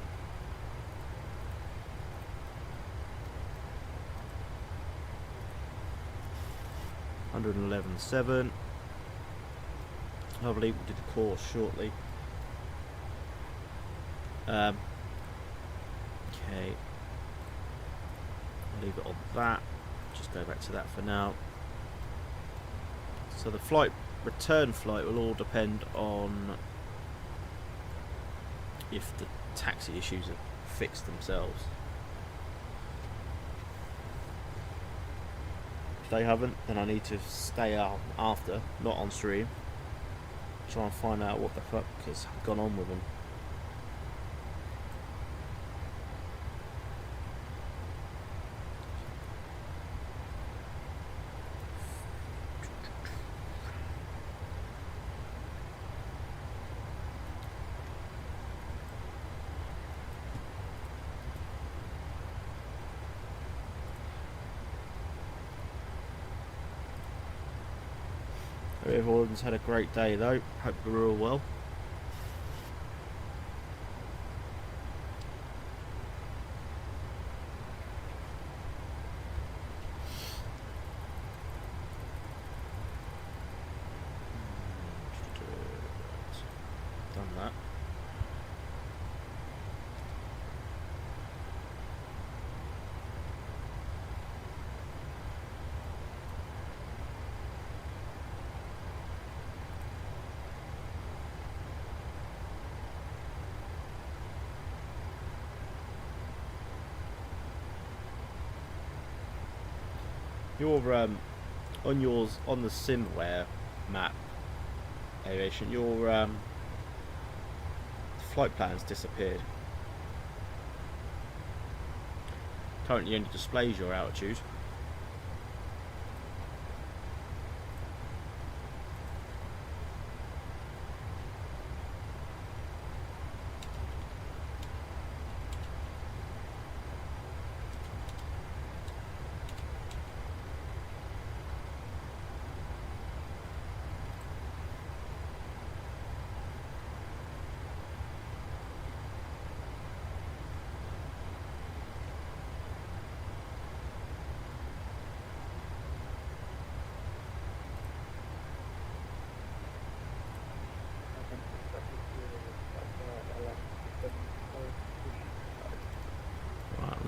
$111.7. Lovely, we did the course shortly. Okay, I'll leave it on that. Just go back to that for now. So the return flight will all depend on if the taxi issues have fixed themselves. If they haven't, then I need to stay out after, not on stream. Try and find out what the fuck has gone on with them. Everyone's had a great day though. Hope we're all well. Done that. Your on the simware map, aviation, your flight plans disappeared. Currently only displays your altitude.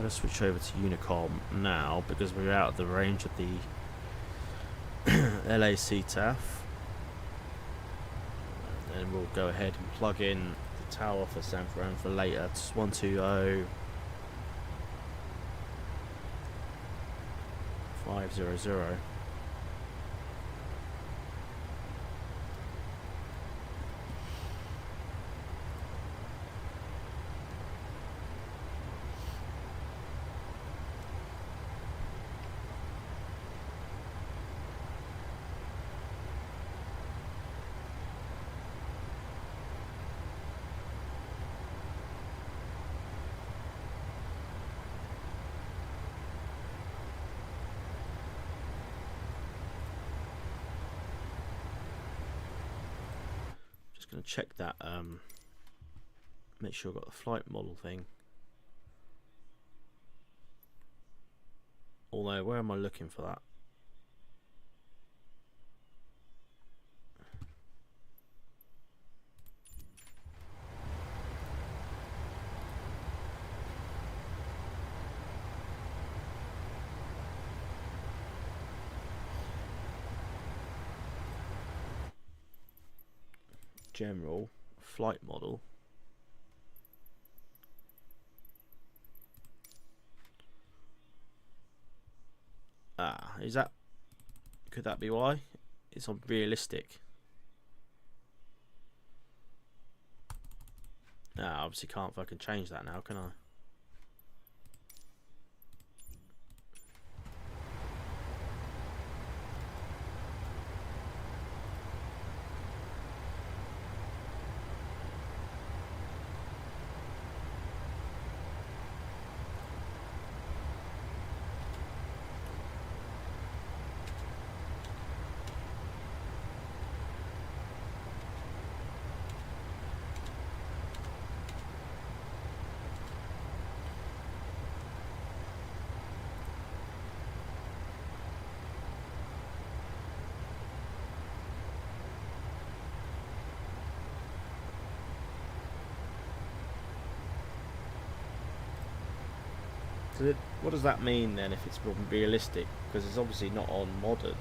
going to switch over to Unicom now because we're out of the range of the LACTAF. And then we'll go ahead and plug in the tower for San Fran for later. It's 120 500. Just going to check that, make sure I've got the flight model thing. Although, where am I looking for that? General flight model. Is that, could that be why? It's on realistic. Obviously can't fucking change that now, can I? What does that mean then if it's realistic? Because it's obviously not on modern.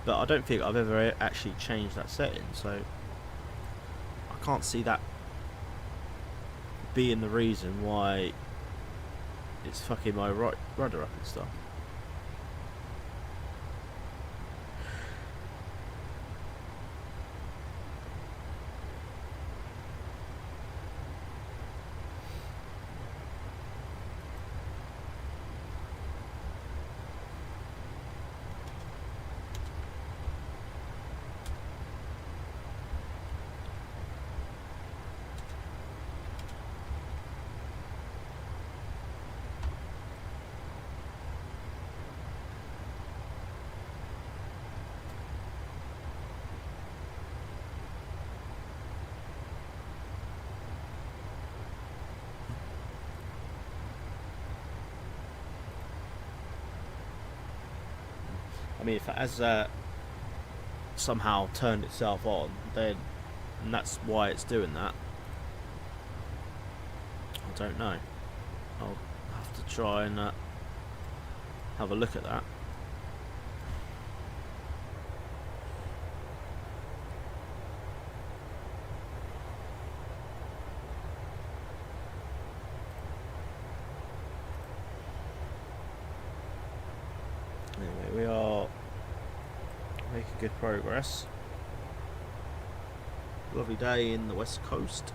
But I don't think I've ever actually changed that setting, so I can't see that being the reason why it's fucking my rudder up and stuff. I mean, if it has somehow turned itself on, then and that's why it's doing that. I don't know. I'll have to try and have a look at that. Anyway, we are making good progress. Lovely day in the west coast.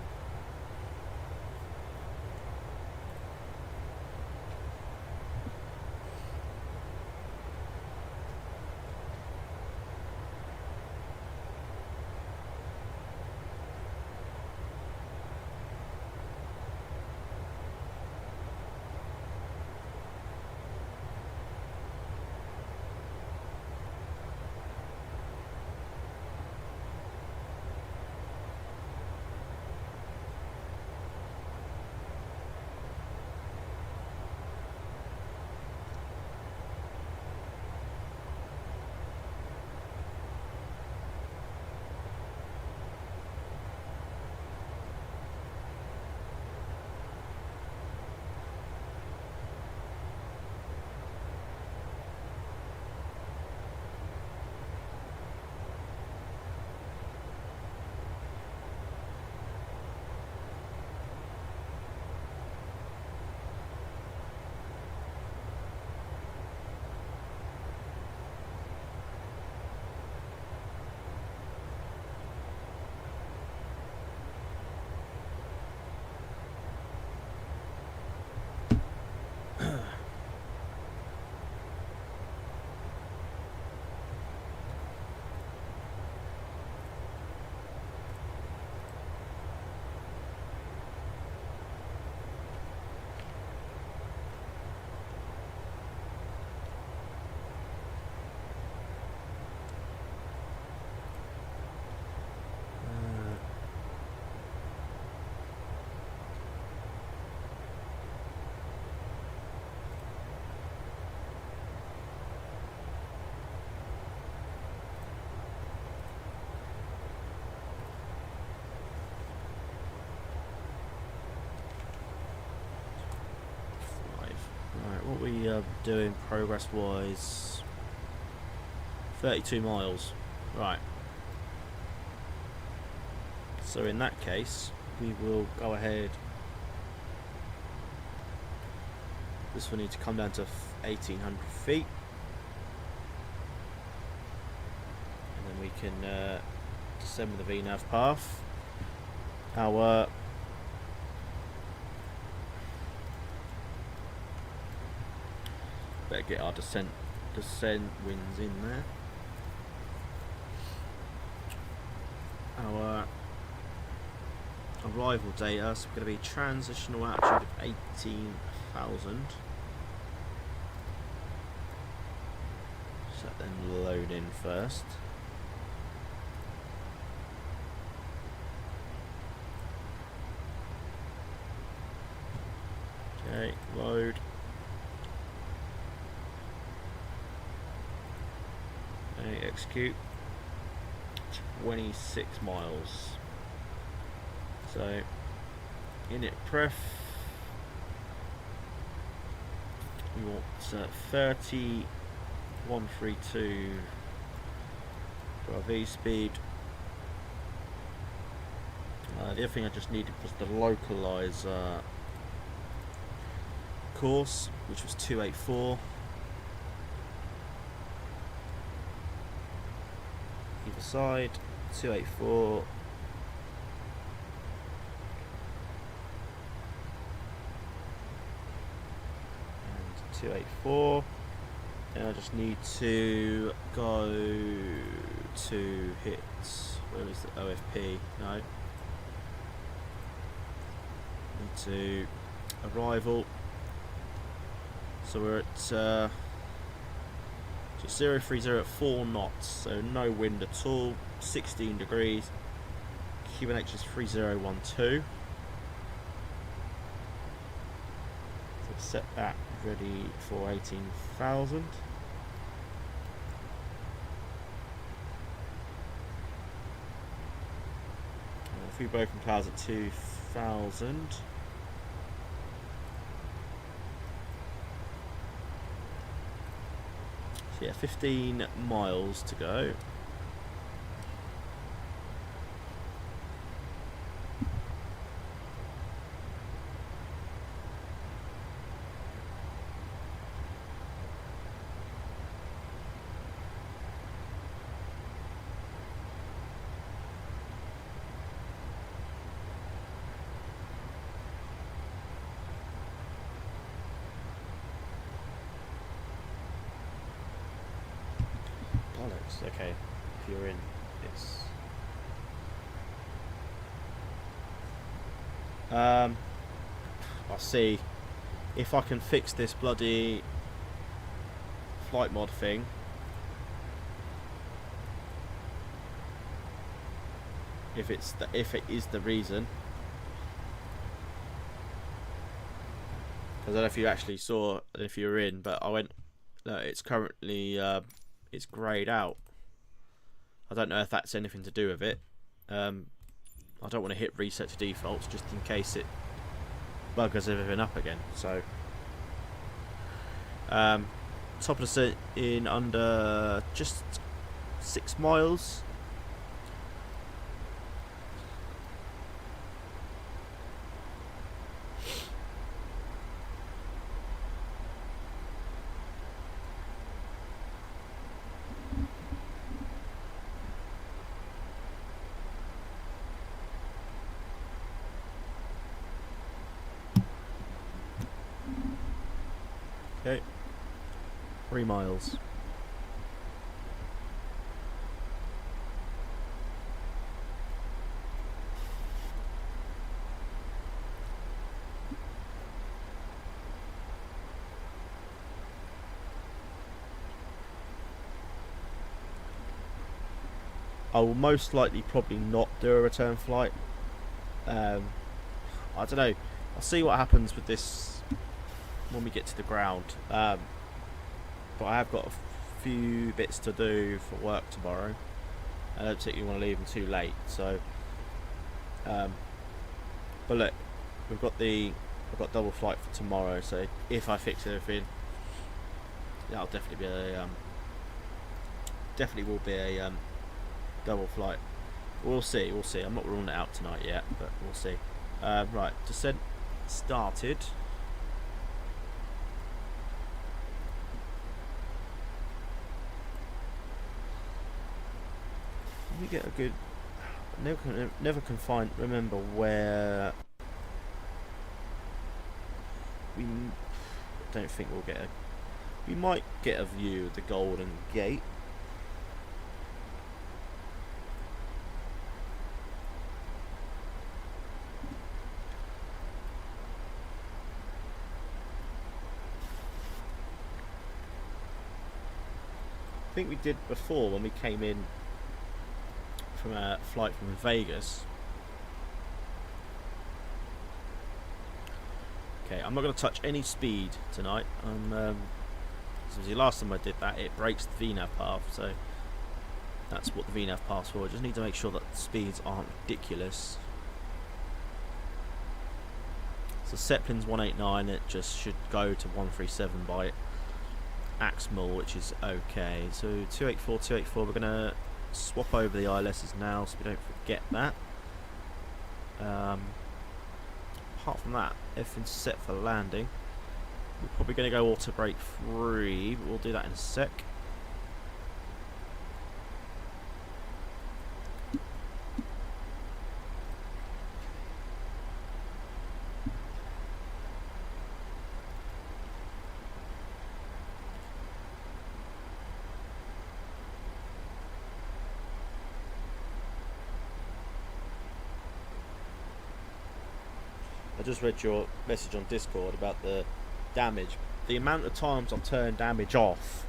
are doing progress-wise 32 miles. Right. So in that case, we will go ahead. This will need to come down to 1,800 feet. And then we can descend with the VNAV path. Our better get our descent winds in there. Our arrival data, so we're going to be transitional altitude of 18,000. Set them load in first. Okay, load. Okay, execute. 26 miles. So, init pref. We want 30,132 for our V speed. The other thing I just needed was the localizer course, which was 284. Either side, 284. And 284. And I just need to go to hit, where is the OFP? No. Need to arrival. So we're at so 030 at 4 knots, so no wind at all, 16 degrees. QNH is 3012. So set that ready for 18,000. Free broken clouds at 2,000. So yeah, 15 miles to go. Okay, if you're in, it's I'll see if I can fix this bloody flight mod thing. If it is the reason, because I don't know if you actually saw, if you were in, but I went. No, it's currently it's greyed out. I don't know if that's anything to do with it. I don't want to hit reset to defaults just in case it buggers everything up again. So, top of the set in under just 6 miles. Okay, 3 miles. I will most likely probably not do a return flight. I don't know. I'll see what happens with this when we get to the ground. But I have got a few bits to do for work tomorrow. I don't particularly want to leave them too late. So, but look, I've got double flight for tomorrow. So if I fix everything, that'll definitely be a definitely will be a double flight. We'll see. We'll see. I'm not ruling it out tonight yet, but we'll see. Right, descent started. We get a good. Never can find. Remember where. We don't think we'll get a. We might get a view of the Golden Gate. I think we did before when we came in from a flight from Vegas. Okay, I'm not going to touch any speed tonight. The last time I did that, it breaks the VNAV path, so that's what the VNAV path's for. I just need to make sure that the speeds aren't ridiculous. So Zeppelin's 189, it just should go to 137 by Axmal, which is okay. So 284, we're going to swap over the ILSs now so we don't forget that. Apart from that, everything's set for landing. We're probably going to go auto brake free, but we'll do that in a sec. I just read your message on Discord about the damage. The amount of times I've turned damage off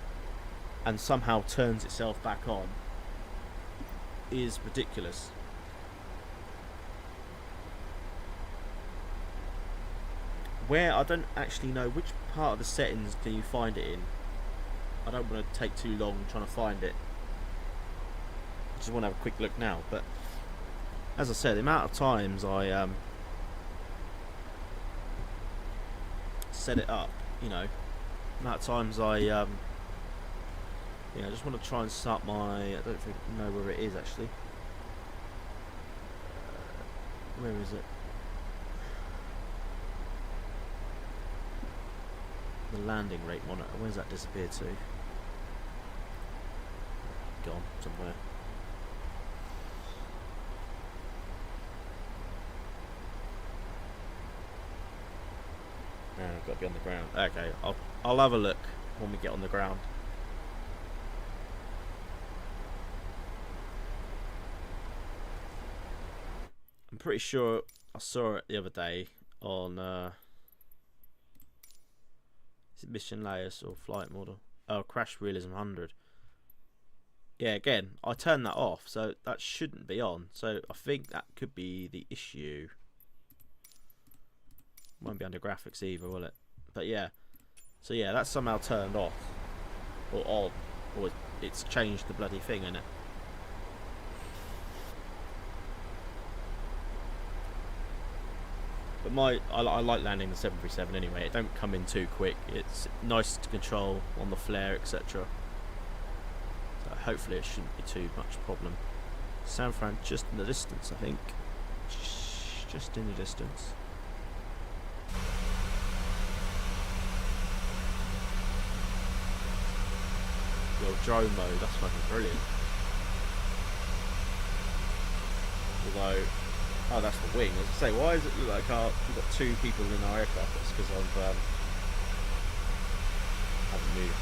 and somehow turns itself back on is ridiculous. Where I don't actually know which part of the settings can you find it in. I don't want to take too long trying to find it. I just want to have a quick look now. But as I said, the amount of times I set it up, you know, amount of times I I just want to try and start my, I don't think I know where it is actually. Where is it? The landing rate monitor, where's that disappeared to? Gone somewhere. I've got to be on the ground. Okay, I'll have a look when we get on the ground. I'm pretty sure I saw it the other day on is it Mission Layers or Flight Model? Oh, Crash Realism 100. Yeah, again, I turned that off, so that shouldn't be on. So I think that could be the issue. Won't be under graphics either, will it? But yeah, so yeah, that's somehow turned off or on, or it's changed the bloody thing, innit? But I like landing the 737 anyway. It don't come in too quick. It's nice to control on the flare, etc. So hopefully it shouldn't be too much problem. San Fran just in the distance, I think. Just in the distance. Well, drone mode, that's fucking brilliant. Although, oh, that's the wing. As I say, why does it look like we've got two people in our aircraft? That's because I've haven't moved.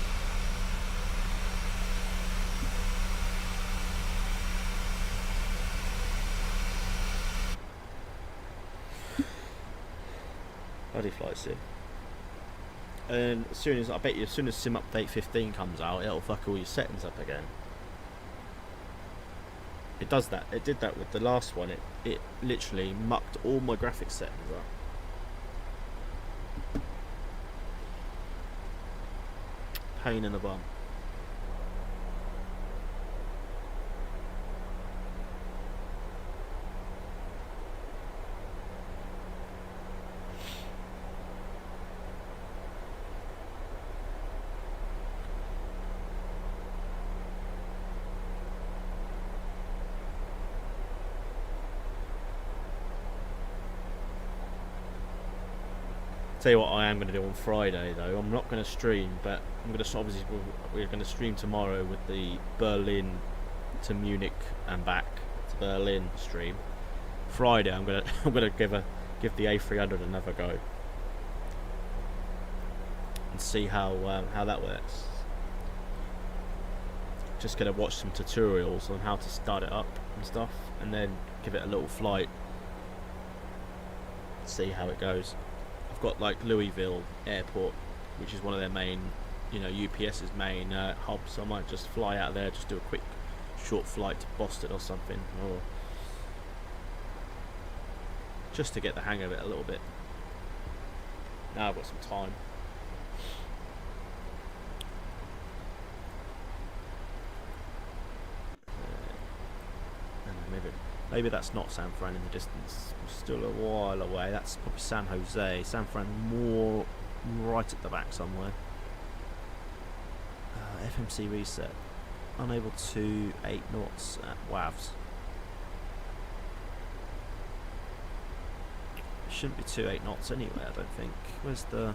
Bloody flight sim. And as soon as, I bet you, as soon as Sim Update 15 comes out, it'll fuck all your settings up again. It does that. It did that with the last one. It literally mucked all my graphics settings up. Pain in the bum. Tell you what, I am going to do on Friday though. I'm not going to stream, but I'm going to obviously we're going to stream tomorrow with the Berlin to Munich and back to Berlin stream. Friday, I'm going to give the A300 another go and see how that works. Just going to watch some tutorials on how to start it up and stuff, and then give it a little flight. See how it goes. I've got like Louisville Airport, which is one of their main, you know, UPS's main hubs. So I might just fly out there, just do a quick short flight to Boston or something, or just to get the hang of it a little bit. Now I've got some time. Maybe that's not San Fran in the distance. It's still a while away. That's probably San Jose. San Fran more right at the back somewhere. FMC reset. Unable to 8 knots at WAVs. It shouldn't be 8 knots anyway, I don't think. Where's the...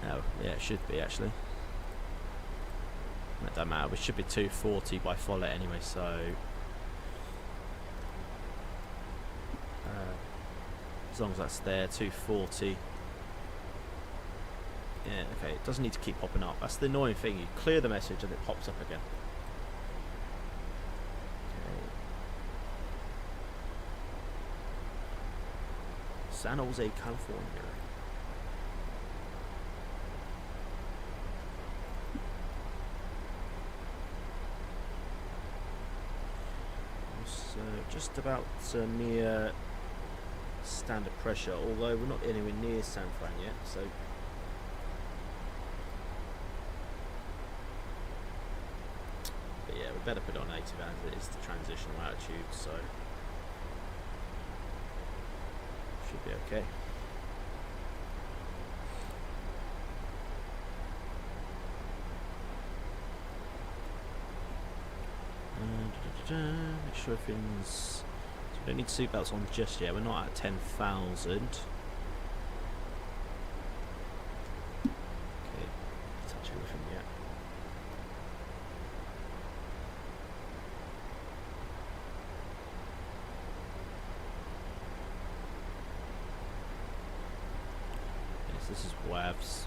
Oh, yeah, it should be actually. It don't matter, we should be 240 by Follett anyway, so as long as that's there, 240. Yeah, okay, it doesn't need to keep popping up. That's the annoying thing, you clear the message and it pops up again. Okay. San Jose, California. Just about near standard pressure, although we're not anywhere near San Fran yet, so but yeah, we better put it on native as it is the transitional altitude, so should be okay. Make sure everything's... So we don't need seatbelts on just yet, we're not at 10,000. Okay, touch everything yet. Yes, this is WAVs.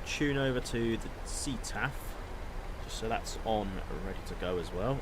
Tune over to the CTAF, just so that's on, ready to go as well.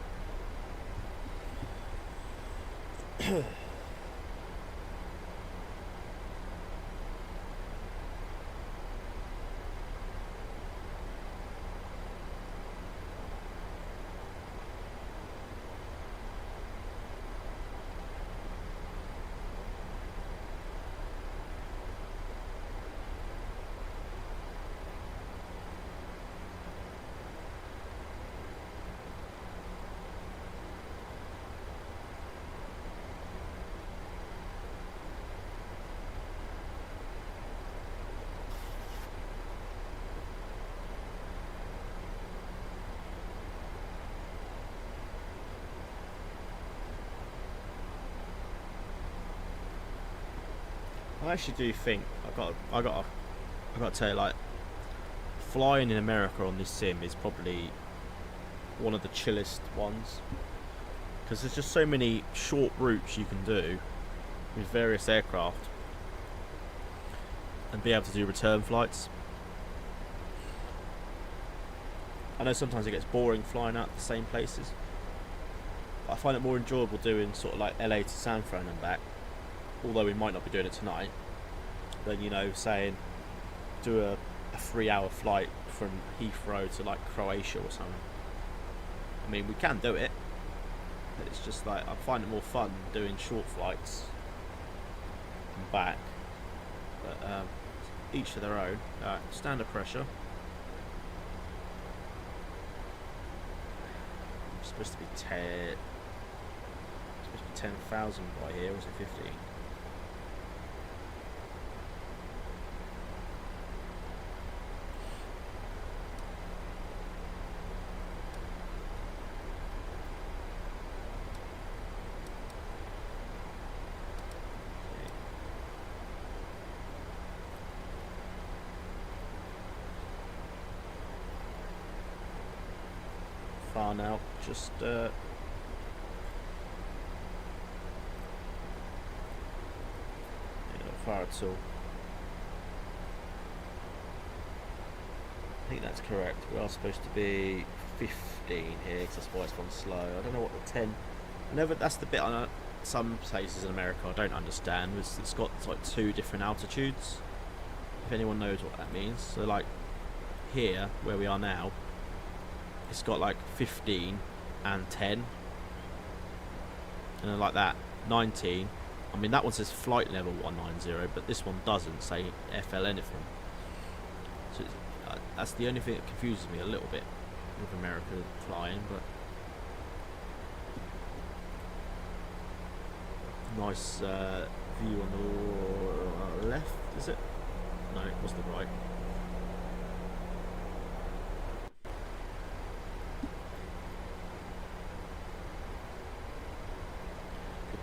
I actually do think I got to tell you, like, flying in America on this sim is probably one of the chillest ones, because there's just so many short routes you can do with various aircraft and be able to do return flights. I know sometimes it gets boring flying out the same places, but I find it more enjoyable doing sort of like LA to San Fran and back, although we might not be doing it tonight, than, you know, saying do a 3-hour flight from Heathrow to like Croatia or something. I mean, we can do it, but it's just like I find it more fun doing short flights and back. But each to their own. Standard pressure. It's supposed to be 10. It's supposed to be 10,000 by here, or is it 15? Far now, just not far at all. I think that's correct. We are supposed to be 15 here, because that's why it's gone slow. I don't know what the 10. I know that that's the bit on some places in America I don't understand. It's got like 2 different altitudes. If anyone knows what that means, so like here where we are now, it's got like 15 and 10, and then like that 19. I mean, that one says flight level 190, but this one doesn't say FL anything. So that's the only thing that confuses me a little bit with America flying. But nice view on the left, is it? No, it was the right.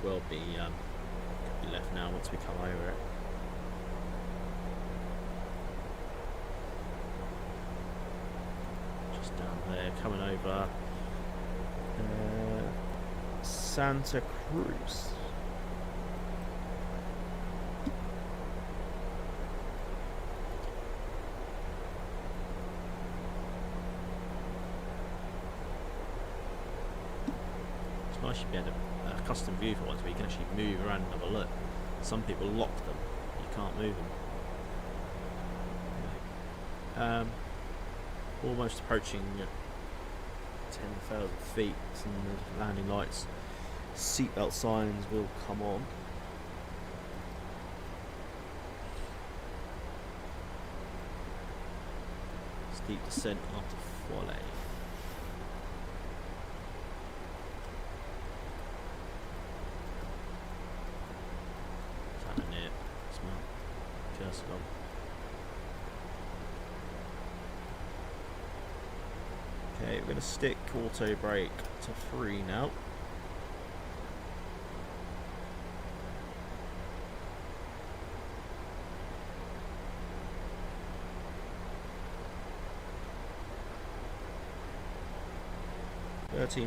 Will be left now once we come over it. Just down there, coming over Santa Cruz. It's nice to be able to custom view for once, where you can actually move around and have a look. Some people lock them, you can't move them. Almost approaching 10,000 feet, and the landing lights, seatbelt signs will come on. Steep descent after Folle. Okay, we're going to stick auto brake to 3 now.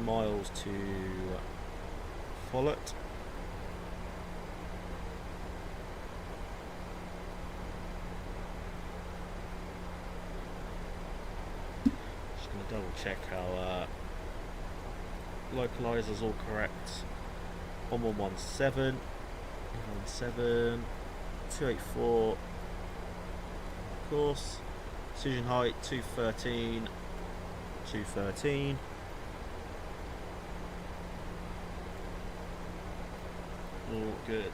miles to Follett. Double check our localizer's all correct. 1117, 117, 284, of course. Decision height 213, 213. All good.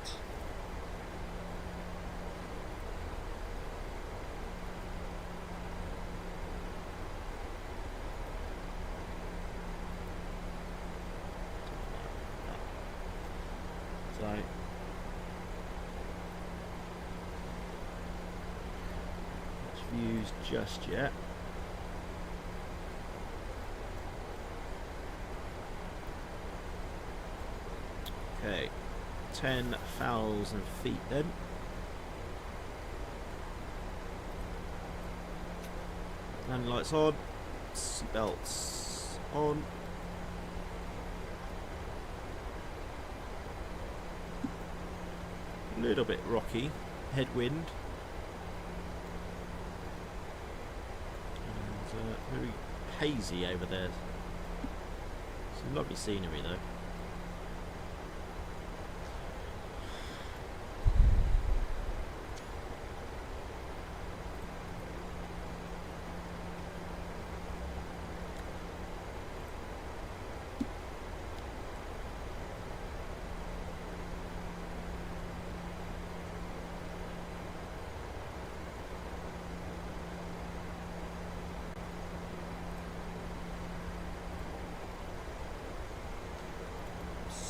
Views just yet. Okay, 10,000 feet then. Landing lights on, seatbelts on. A little bit rocky, headwind. Very hazy over there. Some lovely scenery though.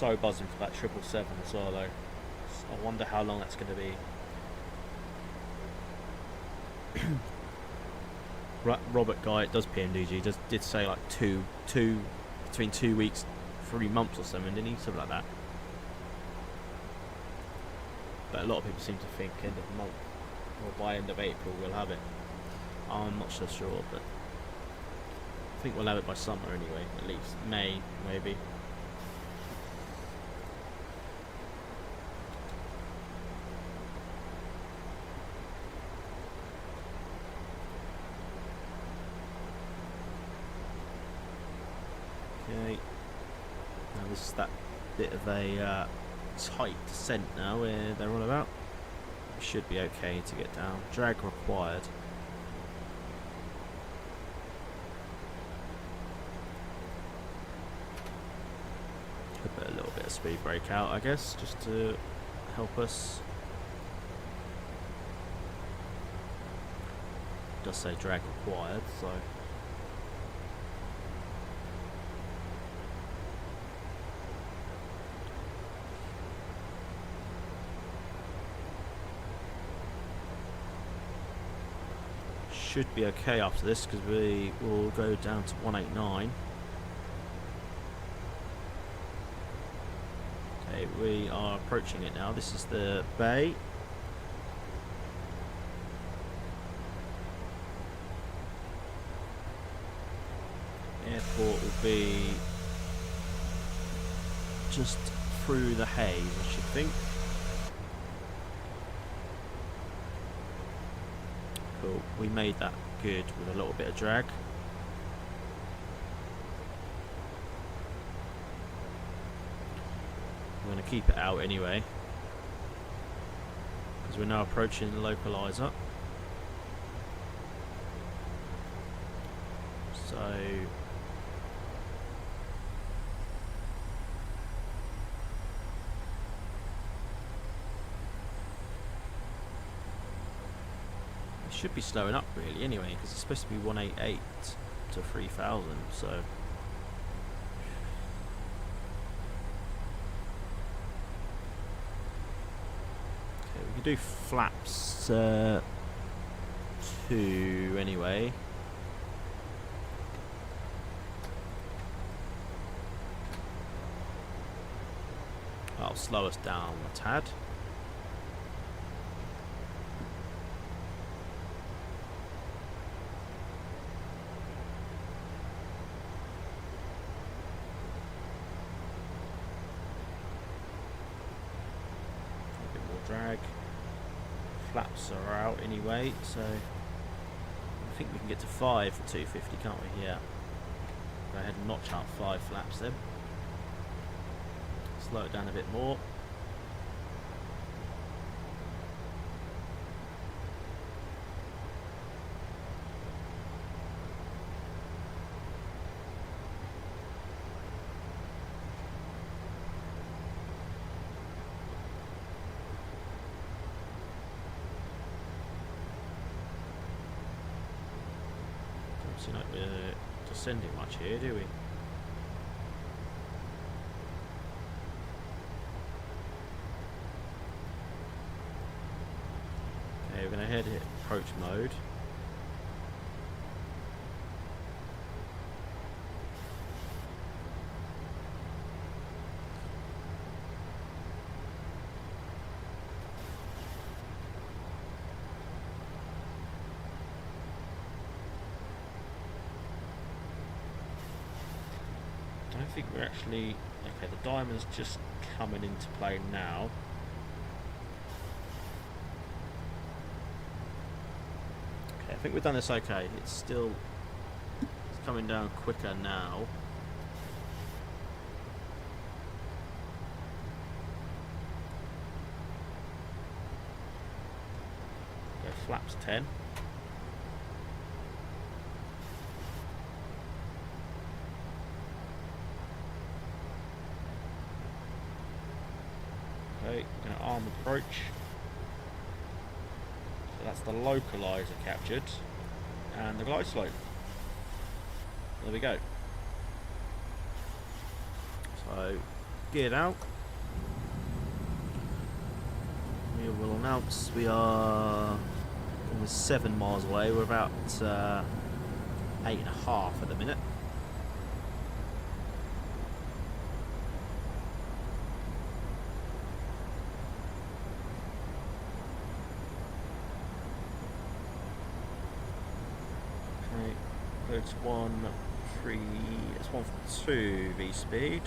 so buzzing for that 777 as well, though. I wonder how long that's going to be. Robert Guy does PMDG did say like between 2 weeks, 3 months or something, didn't he? Something like that. But a lot of people seem to think end of the month or by end of April we'll have it. I'm not so sure, but I think we'll have it by summer anyway, at least May maybe. Okay, now this is that bit of a tight descent now where they're on about. We should be okay to get down. Drag required. Could put a little bit of speed brake out, I guess, just to help us. It does say drag required, so. Should be okay after this because we will go down to 189. Okay, we are approaching it now. This is the bay. Airport will be just through the haze, I should think. Cool. We made that good with a little bit of drag. I'm going to keep it out anyway because we're now approaching the localizer. So should be slowing up really anyway because it's supposed to be 188 to 3000, so okay, we can do flaps 2 anyway. That'll slow us down a tad. Drag. Flaps are out anyway, so I think we can get to 5 for 250, can't we? Yeah. Go ahead and notch out 5 flaps then. Slow it down a bit more. Seem like we're descending much here, do we? Okay, we're going to hit approach mode. I think we're actually okay. The diamond's just coming into play now. Okay, I think we've done this okay. It's coming down quicker now. Okay, flaps 10. Okay, going to arm approach. So that's the localizer captured. And the glide slope. There we go. So geared out. We will announce we are almost 7 miles away. We're about 8.5 at the minute. Okay, it's 1.2 V speed.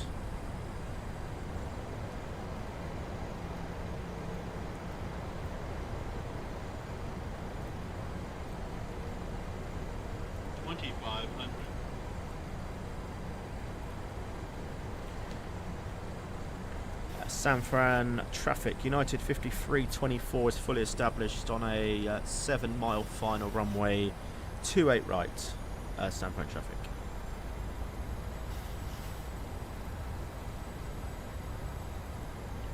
San Fran traffic. United 5324 is fully established on a 7-mile final runway 28 right. San Fran traffic.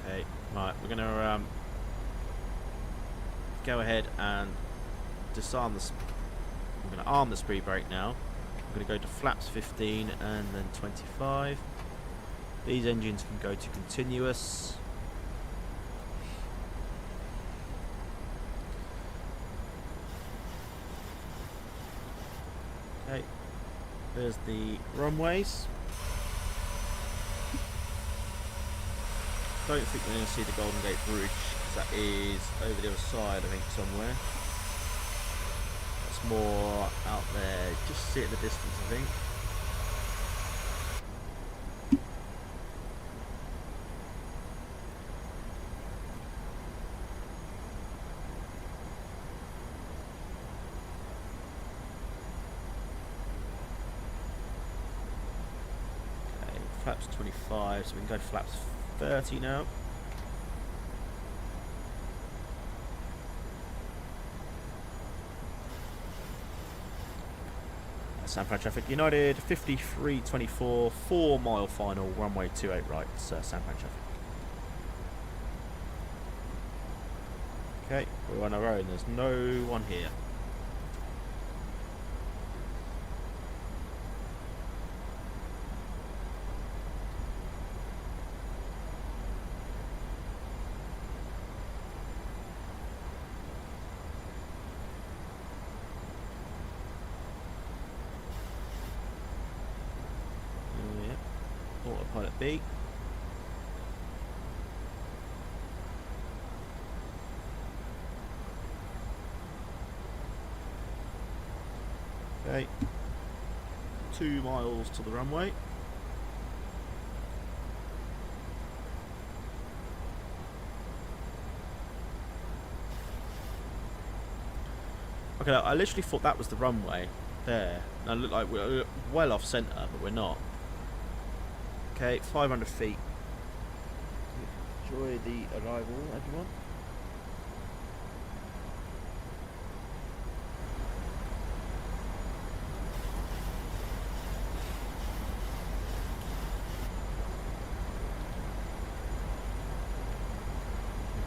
Okay, right, we're gonna go ahead and disarm the. I'm gonna arm the speed brake now. I'm gonna go to flaps 15 and then 25. These engines can go to continuous. Okay, there's the runways. Don't think we're going to see the Golden Gate Bridge, because that is over the other side, I think, somewhere. That's more out there, just see it in the distance, I think. Flaps 25, so we can go to flaps 30 now. San Fran traffic. United 5324, 4-mile final, runway 28 right, San Fran traffic. Okay, we're on our own, there's no one here. Autopilot B. Okay. 2 miles to the runway. Okay, I literally thought that was the runway there. Now it looked like we're well off centre, but we're not. Okay, 500 feet. Enjoy the arrival, everyone.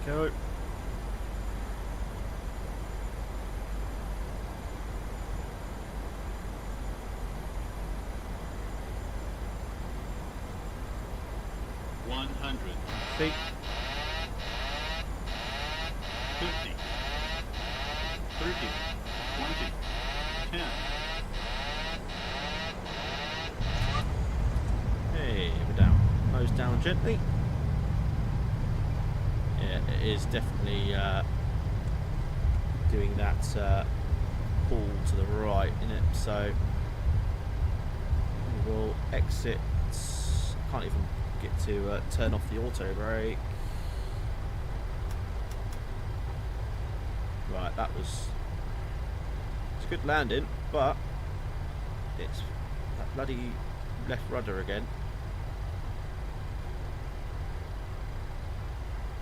There we go. Feet. 50, 30, 20, 10. Hey, we're down. Nose down gently. Yeah, it is definitely doing that pull to the right, innit? So we will exit. Can't even get to turn off the auto brake. Right, it's a good landing, but it's that bloody left rudder again.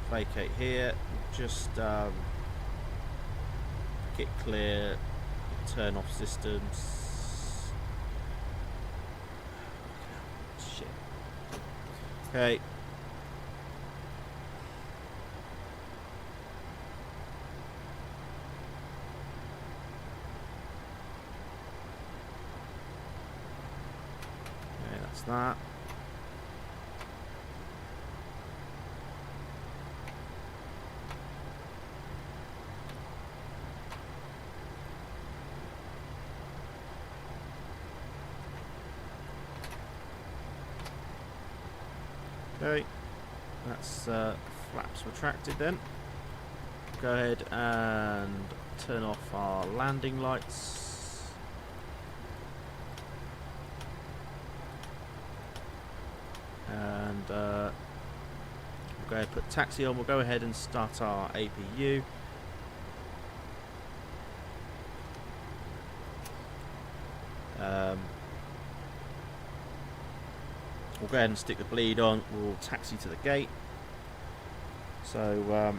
Vacate here, just get clear, turn off systems. Shit. Okay. Okay, that's that. Okay, that's flaps retracted then. Go ahead and turn off our landing lights. And we'll go ahead and put taxi on. We'll go ahead and start our APU. We'll go ahead and stick the bleed on. We'll taxi to the gate. So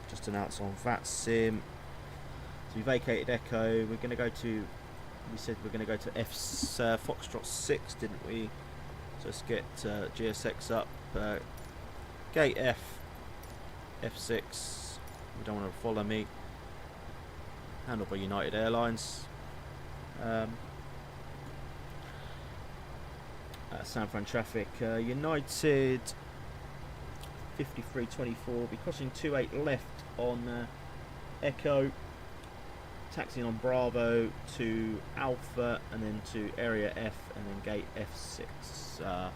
just announce on Vatsim. So we vacated Echo. We're going to go to. We said we're going to go to Foxtrot 6, didn't we? So let's get GSX up. Gate F6. You don't want to follow me. Handled by United Airlines. San Fran traffic. United 5324. We'll be crossing 28 left on Echo. Taxiing on Bravo to Alpha and then to Area F and then Gate F6. San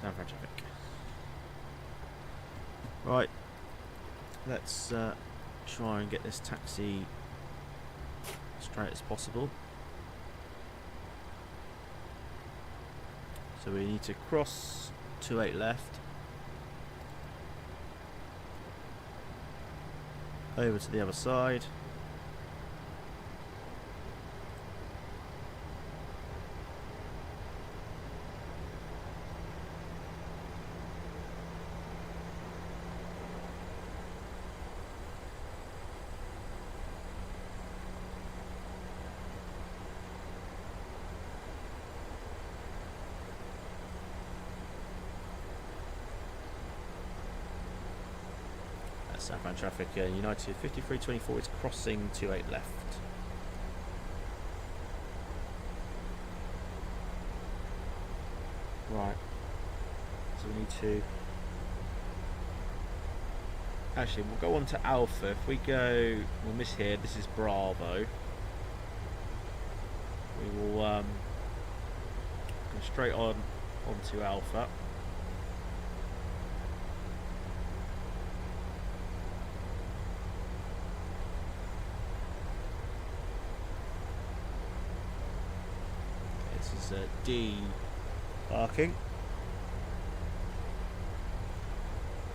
Fran traffic. Right. Let's try and get this taxi straight as possible. So we need to cross 28 left. Over to the other side. San Fran traffic, United 5324 is crossing 28 left. Right. So we need to. Actually, we'll go on to Alpha. If we go. We'll miss here. This is Bravo. We will go straight on onto Alpha. This is D parking.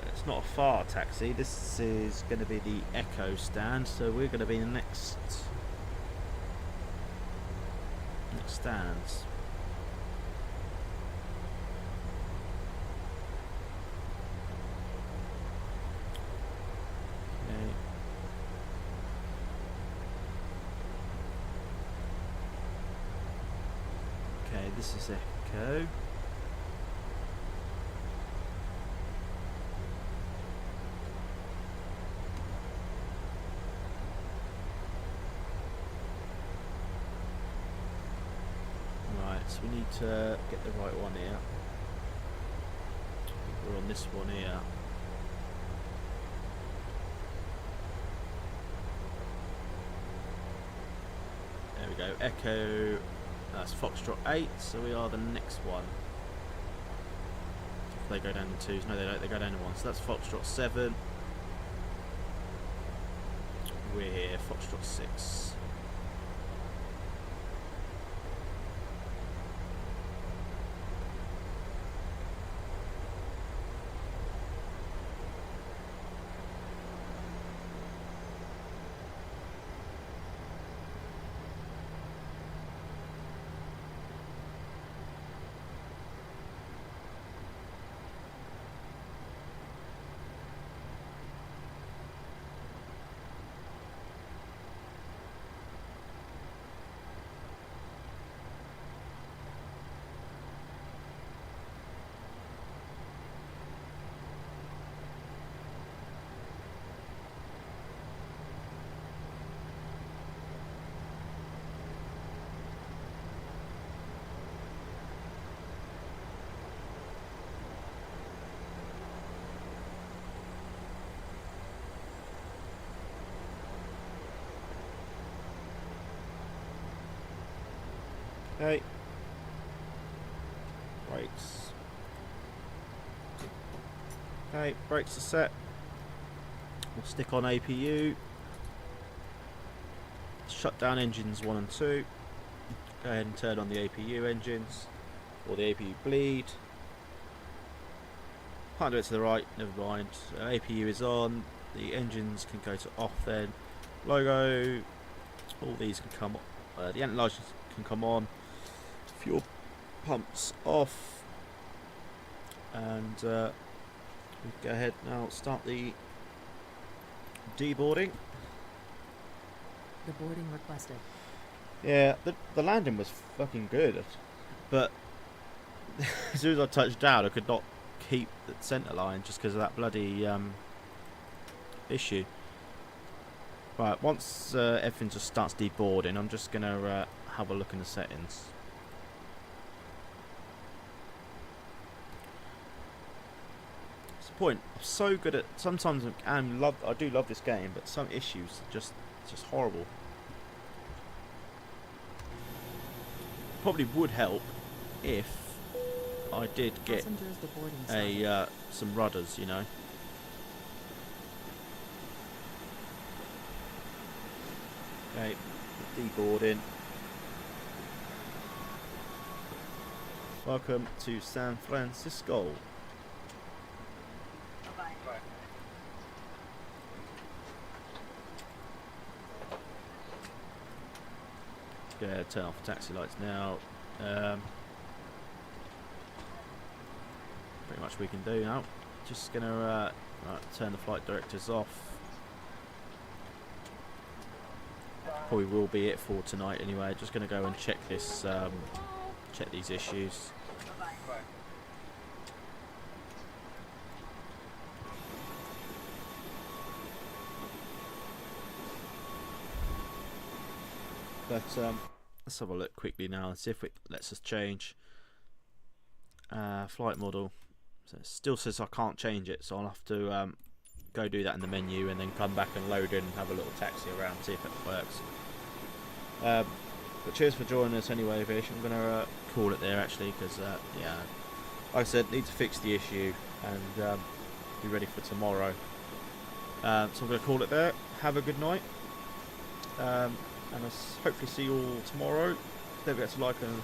It's not a far taxi. This is going to be the Echo stand, so we're going to be the next stands. Okay, this is Echo. Right, so we need to get the right one here. I think we're on this one here. There we go, Echo. That's Foxtrot 8, so we are the next one. If they go down to 2s, no they don't, they go down to 1. So that's Foxtrot 7. We're here, Foxtrot 6. Okay. Brakes. Okay, brakes are set. We'll stick on APU. Shut down engines 1 and 2. Go ahead and turn on the APU engines, or the APU bleed. Can't do it to the right, never mind. APU is on, the engines can go to off then. Logo, all these can come on, the anti-lights can come on. Fuel pumps off. And we go ahead now, start the deboarding. The boarding requested. Yeah, the landing was fucking good, but as soon as I touched down, I could not keep the centre line just because of that bloody issue. Right, once everything just starts deboarding, I'm just gonna have a look in the settings. It's the point. I'm so good at. Sometimes I do love this game, but some issues are just horrible. Probably would help if I did get Passengers deboarding a some rudders, you know. Okay, deboarding. Welcome to San Francisco. Yeah, turn off the taxi lights now. Pretty much we can do now. Just gonna right, turn the flight directors off. Probably will be it for tonight anyway. Just gonna go and check this, check these issues. But let's have a look quickly now and see if it lets us change flight model. So it still says I can't change it, so I'll have to go do that in the menu and then come back and load in and have a little taxi around, see if it works. But cheers for joining us anyway, Aviation. I'm going to call it there actually, because yeah, like I said, need to fix the issue and be ready for tomorrow. So I'm going to call it there. Have a good night. And I'll hopefully see you all tomorrow. Don't forget to like and